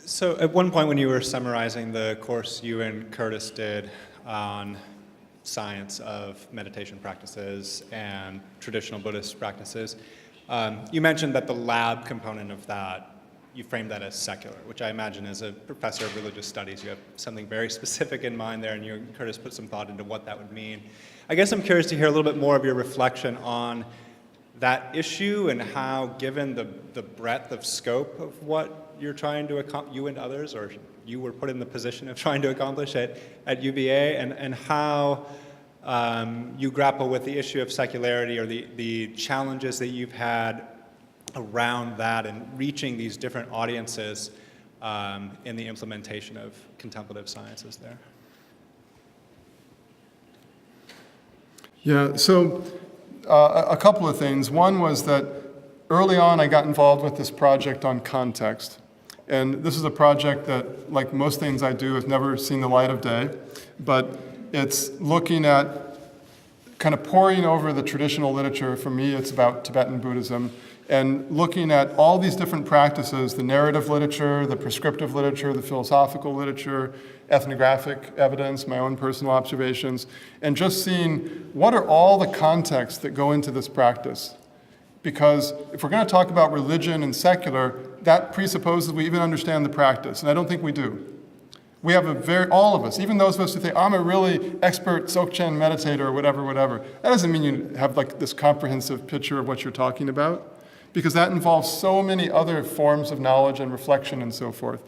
So at one point when you were summarizing the course you and Curtis did on science of meditation practices and traditional Buddhist practices, you mentioned that the lab component of that, you framed that as secular, which I imagine as a professor of religious studies, you have something very specific in mind there, and you and Curtis put some thought into what that would mean. I guess I'm curious to hear a little bit more of your reflection on that issue and how, given the breadth of scope of what you're trying to accomplish, you and others, or you were put in the position of trying to accomplish at UVA, and how you grapple with the issue of secularity, or the challenges that you've had around that and reaching these different audiences in the implementation of contemplative sciences there. Yeah, so a couple of things. One was that early on I got involved with this project on context. And this is a project that, like most things I do, has never seen the light of day. But it's looking at kind of poring over the traditional literature. For me, it's about Tibetan Buddhism, and looking at all these different practices, the narrative literature, the prescriptive literature, the philosophical literature, ethnographic evidence, my own personal observations, and just seeing what are all the contexts that go into this practice. Because if we're going to talk about religion and secular, that presupposes we even understand the practice, and I don't think we do. We have all of us, even those of us who think, I'm a really expert Dzogchen meditator or whatever, that doesn't mean you have like this comprehensive picture of what you're talking about, because that involves so many other forms of knowledge and reflection and so forth.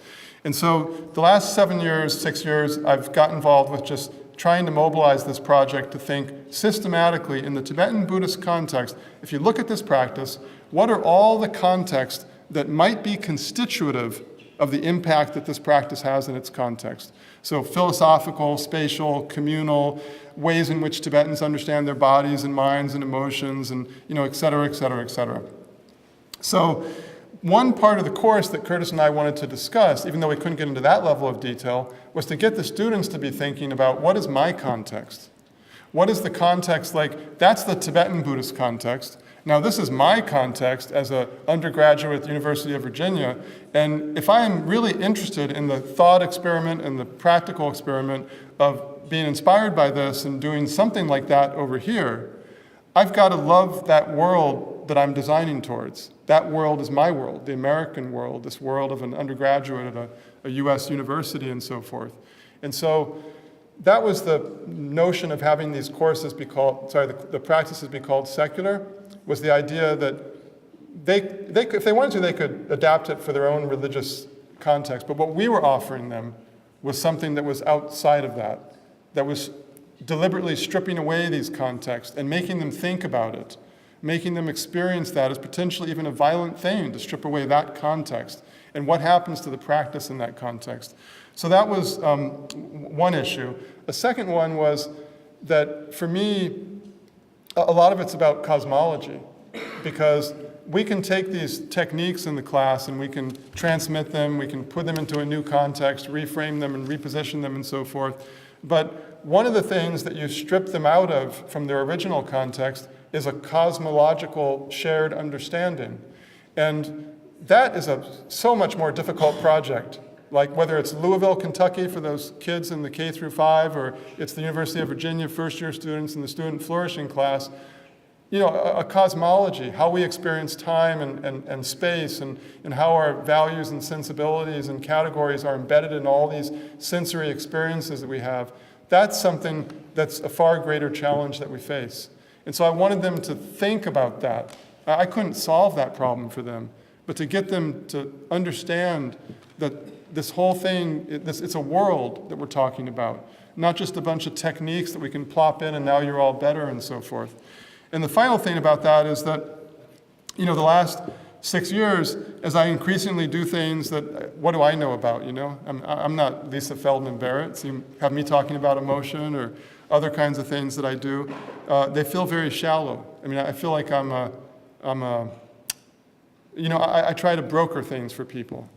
And so the last 7 years, 6 years, I've got involved with just trying to mobilize this project to think systematically in the Tibetan Buddhist context. If you look at this practice, what are all the contexts that might be constitutive of the impact that this practice has in its context? So philosophical, spatial, communal, ways in which Tibetans understand their bodies and minds and emotions, and et cetera, et cetera, et cetera. So one part of the course that Curtis and I wanted to discuss, even though we couldn't get into that level of detail, was to get the students to be thinking about, what is my context? What is the context like? That's the Tibetan Buddhist context. Now, this is my context as an undergraduate at the University of Virginia, and if I am really interested in the thought experiment and the practical experiment of being inspired by this and doing something like that over here, I've got to love that world that I'm designing towards. That world is my world, the American world, this world of an undergraduate at a US university and so forth. And so that was the notion of having these courses be called, the practices be called secular, was the idea that they if they wanted to, they could adapt it for their own religious context. But what we were offering them was something that was outside of that, that was deliberately stripping away these contexts and making them think about it, making them experience that as potentially even a violent thing to strip away that context and what happens to the practice in that context. So that was one issue. A second one was that for me, a lot of it's about cosmology, because we can take these techniques in the class and we can transmit them, we can put them into a new context, reframe them and reposition them and so forth. But one of the things that you strip them out of from their original context is a cosmological shared understanding. And that is a so much more difficult project. Like whether it's Louisville, Kentucky for those kids in the K through 5, or it's the University of Virginia first-year students in the student flourishing class, a cosmology, how we experience time and space, and how our values and sensibilities and categories are embedded in all these sensory experiences that we have, that's something that's a far greater challenge that we face. And so I wanted them to think about that. I couldn't solve that problem for them, but to get them to understand that this whole thing, it's a world that we're talking about, not just a bunch of techniques that we can plop in and now you're all better and so forth. And the final thing about that is that, the last 6 years, as I increasingly do things that, what do I know about, I'm not Lisa Feldman Barrett, so you have me talking about emotion or other kinds of things that I do. They feel very shallow. I mean, I feel like I try to broker things for people.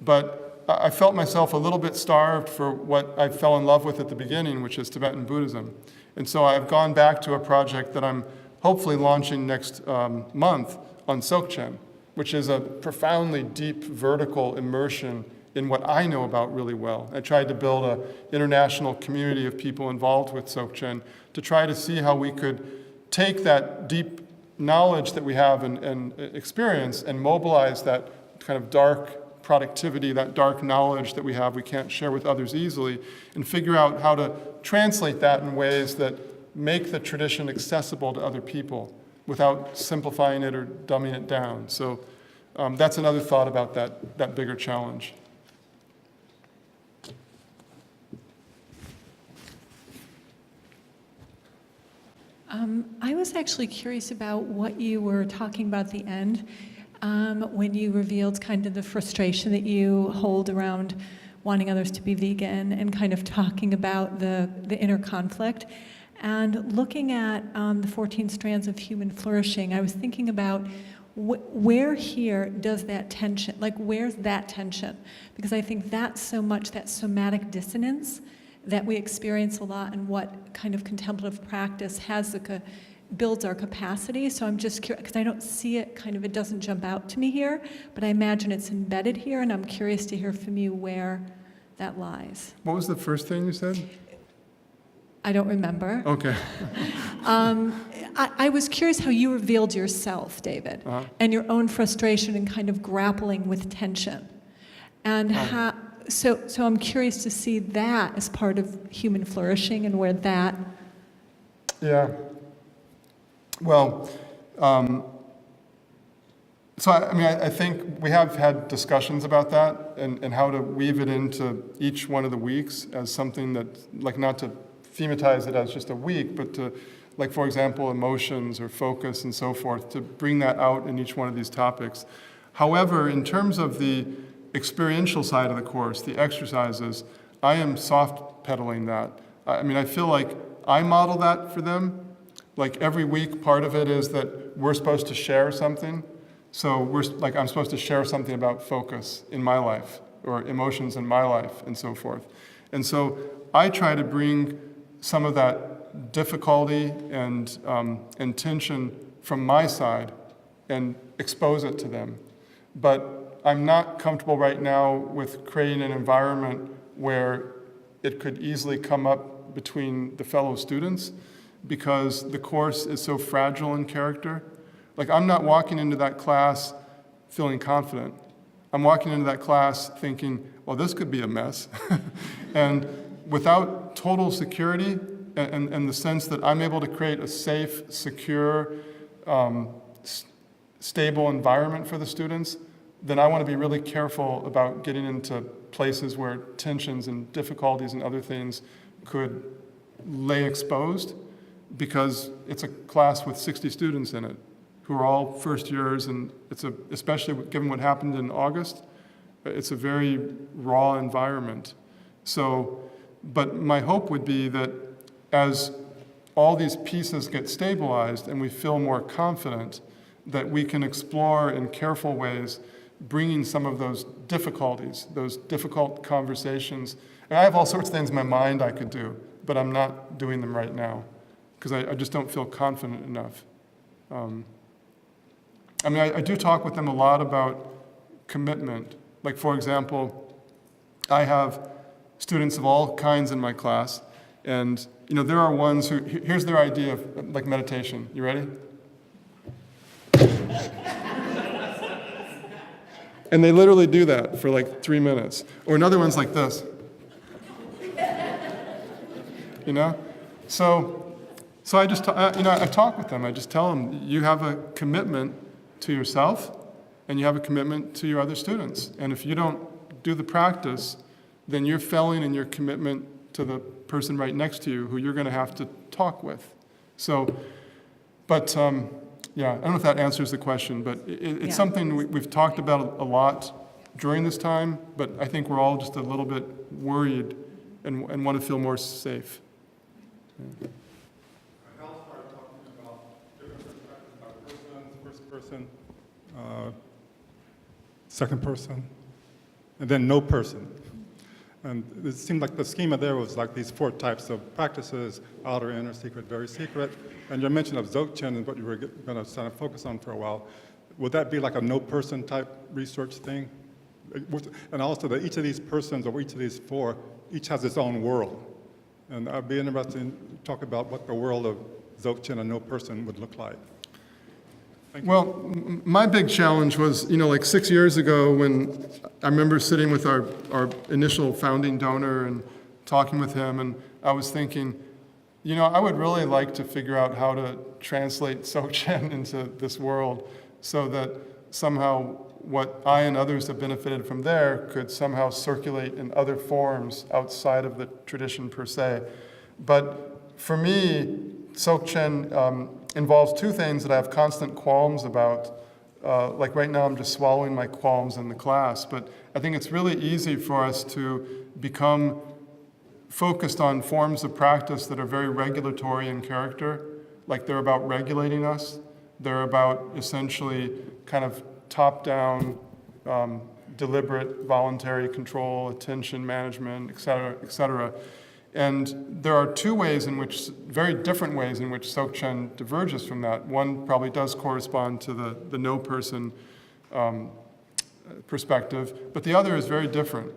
But I felt myself a little bit starved for what I fell in love with at the beginning, which is Tibetan Buddhism. And so I've gone back to a project that I'm hopefully launching next month on Dzogchen, which is a profoundly deep vertical immersion in what I know about really well. I tried to build an international community of people involved with Dzogchen to try to see how we could take that deep knowledge that we have and experience and mobilize that kind of dark productivity, that dark knowledge that we have we can't share with others easily, and figure out how to translate that in ways that make the tradition accessible to other people without simplifying it or dumbing it down. So That's another thought about that bigger challenge. I was actually curious about what you were talking about at the end when you revealed kind of the frustration that you hold around wanting others to be vegan and kind of talking about the inner conflict. And looking at the 14 strands of human flourishing, I was thinking about where here does that tension, like where's that tension? Because I think that's so much that somatic dissonance that we experience a lot, and what kind of contemplative practice has builds our capacity. So I'm just curious, because I don't see it it doesn't jump out to me here, but I imagine it's embedded here, and I'm curious to hear from you where that lies. What was the first thing you said? I don't remember. Okay. I was curious how you revealed yourself, David, and your own frustration and kind of grappling with tension. And how, so I'm curious to see that as part of human flourishing and where that... Yeah. Well, so I think we have had discussions about that and how to weave it into each one of the weeks as something that, like, not to thematize it as just a week, but to, like, for example, emotions or focus and so forth, to bring that out in each one of these topics. However, in terms of the experiential side of the course, the exercises, I am soft pedaling that. I feel like I model that for them. Like every week, part of it is that we're supposed to share something. So I'm supposed to share something about focus in my life or emotions in my life and so forth. And so I try to bring some of that difficulty and tension from my side and expose it to them. But I'm not comfortable right now with creating an environment where it could easily come up between the fellow students, because the course is so fragile in character. Like, I'm not walking into that class feeling confident. I'm walking into that class thinking, well, this could be a mess. And without total security and the sense that I'm able to create a safe, secure, stable environment for the students, then I want to be really careful about getting into places where tensions and difficulties and other things could lay exposed, because it's a class with 60 students in it who are all first years, and especially given what happened in August, it's a very raw environment. So, but my hope would be that as all these pieces get stabilized and we feel more confident, that we can explore in careful ways bringing some of those difficulties, those difficult conversations. And I have all sorts of things in my mind I could do, but I'm not doing them right now because I just don't feel confident enough. I do talk with them a lot about commitment. Like, for example, I have students of all kinds in my class, and there are ones who, here's their idea of like meditation. You ready? And they literally do that for like 3 minutes. Or another one's like this. So I just, I talk with them. I just tell them, you have a commitment to yourself, and you have a commitment to your other students. And if you don't do the practice, then you're failing in your commitment to the person right next to you who you're going to have to talk with. So, but yeah, I don't know if that answers the question, but it's something we've talked about a lot during this time, but I think we're all just a little bit worried and want to feel more safe. Yeah. I'll start talking about different perspectives about persons, first person, second person, and then no person. And it seemed like the schema there was like these 4 types of practices: outer, inner, secret, very secret. And your mention of Dzogchen is what you were going to kind of focus on for a while. Would that be like a no-person type research thing? And also that each of these persons, or each of these 4, each has its own world. And I'd be interested in talk about what the world of Dzogchen and no person would look like. Well, my big challenge was, like 6 years ago when I remember sitting with our initial founding donor and talking with him, and I was thinking, I would really like to figure out how to translate Dzogchen into this world so that somehow what I and others have benefited from there could somehow circulate in other forms outside of the tradition per se. But for me, Dzogchen involves two things that I have constant qualms about. Like right now, I'm just swallowing my qualms in the class, but I think it's really easy for us to become focused on forms of practice that are very regulatory in character, like they're about regulating us. They're about essentially kind of top-down, deliberate, voluntary control, attention management, et cetera, et cetera. And there are two ways in which, very different ways in which Dzogchen diverges from that. One probably does correspond to the no-person perspective, but the other is very different.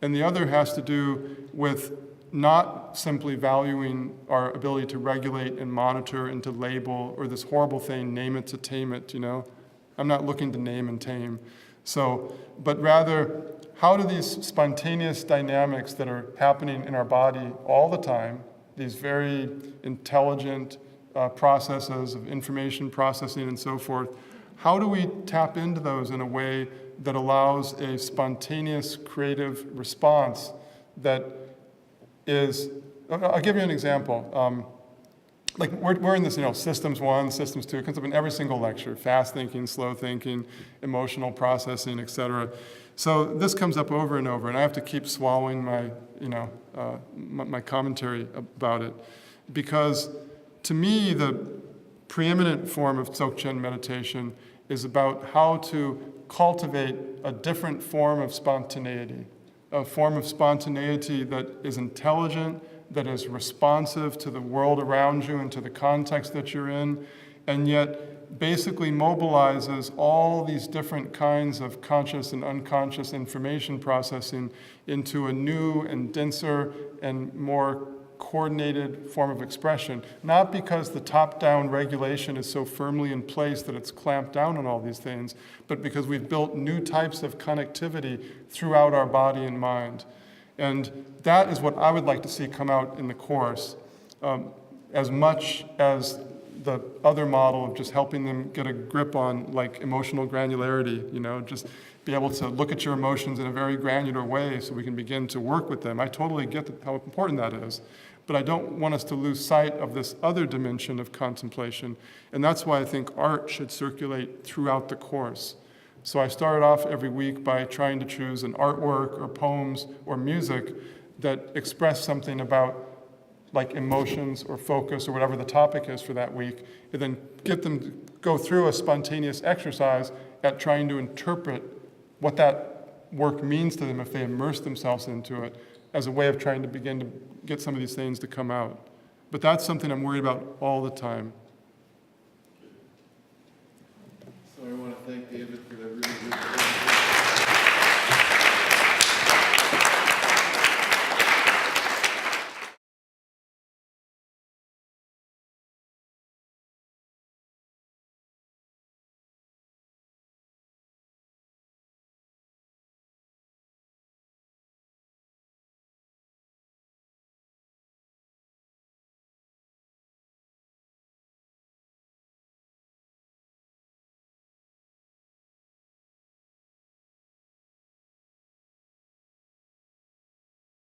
And the other has to do with not simply valuing our ability to regulate and monitor and to label, or this horrible thing, name it to tame it, you know? I'm not looking to name and tame. So, but rather, how do these spontaneous dynamics that are happening in our body all the time, these very intelligent processes of information processing and so forth, how do we tap into those in a way that allows a spontaneous creative response that is, I'll give you an example. Like we're in this, systems 1, systems 2, it comes up in every single lecture, fast thinking, slow thinking, emotional processing, et cetera. So this comes up over and over, and I have to keep swallowing my, my commentary about it, because to me, the preeminent form of Dzogchen meditation is about how to cultivate a different form of spontaneity, a form of spontaneity that is intelligent, that is responsive to the world around you and to the context that you're in, and yet basically mobilizes all these different kinds of conscious and unconscious information processing into a new and denser and more coordinated form of expression, not because the top-down regulation is so firmly in place that it's clamped down on all these things, but because we've built new types of connectivity throughout our body and mind. And that is what I would like to see come out in the course, as much as the other model of just helping them get a grip on like emotional granularity, just be able to look at your emotions in a very granular way so we can begin to work with them. I totally get how important that is, but I don't want us to lose sight of this other dimension of contemplation, and that's why I think art should circulate throughout the course. So I started off every week by trying to choose an artwork or poems or music that express something about like emotions or focus or whatever the topic is for that week, and then get them to go through a spontaneous exercise at trying to interpret what that work means to them if they immerse themselves into it, as a way of trying to begin to get some of these things to come out. But that's something I'm worried about all the time. So I want to thank David for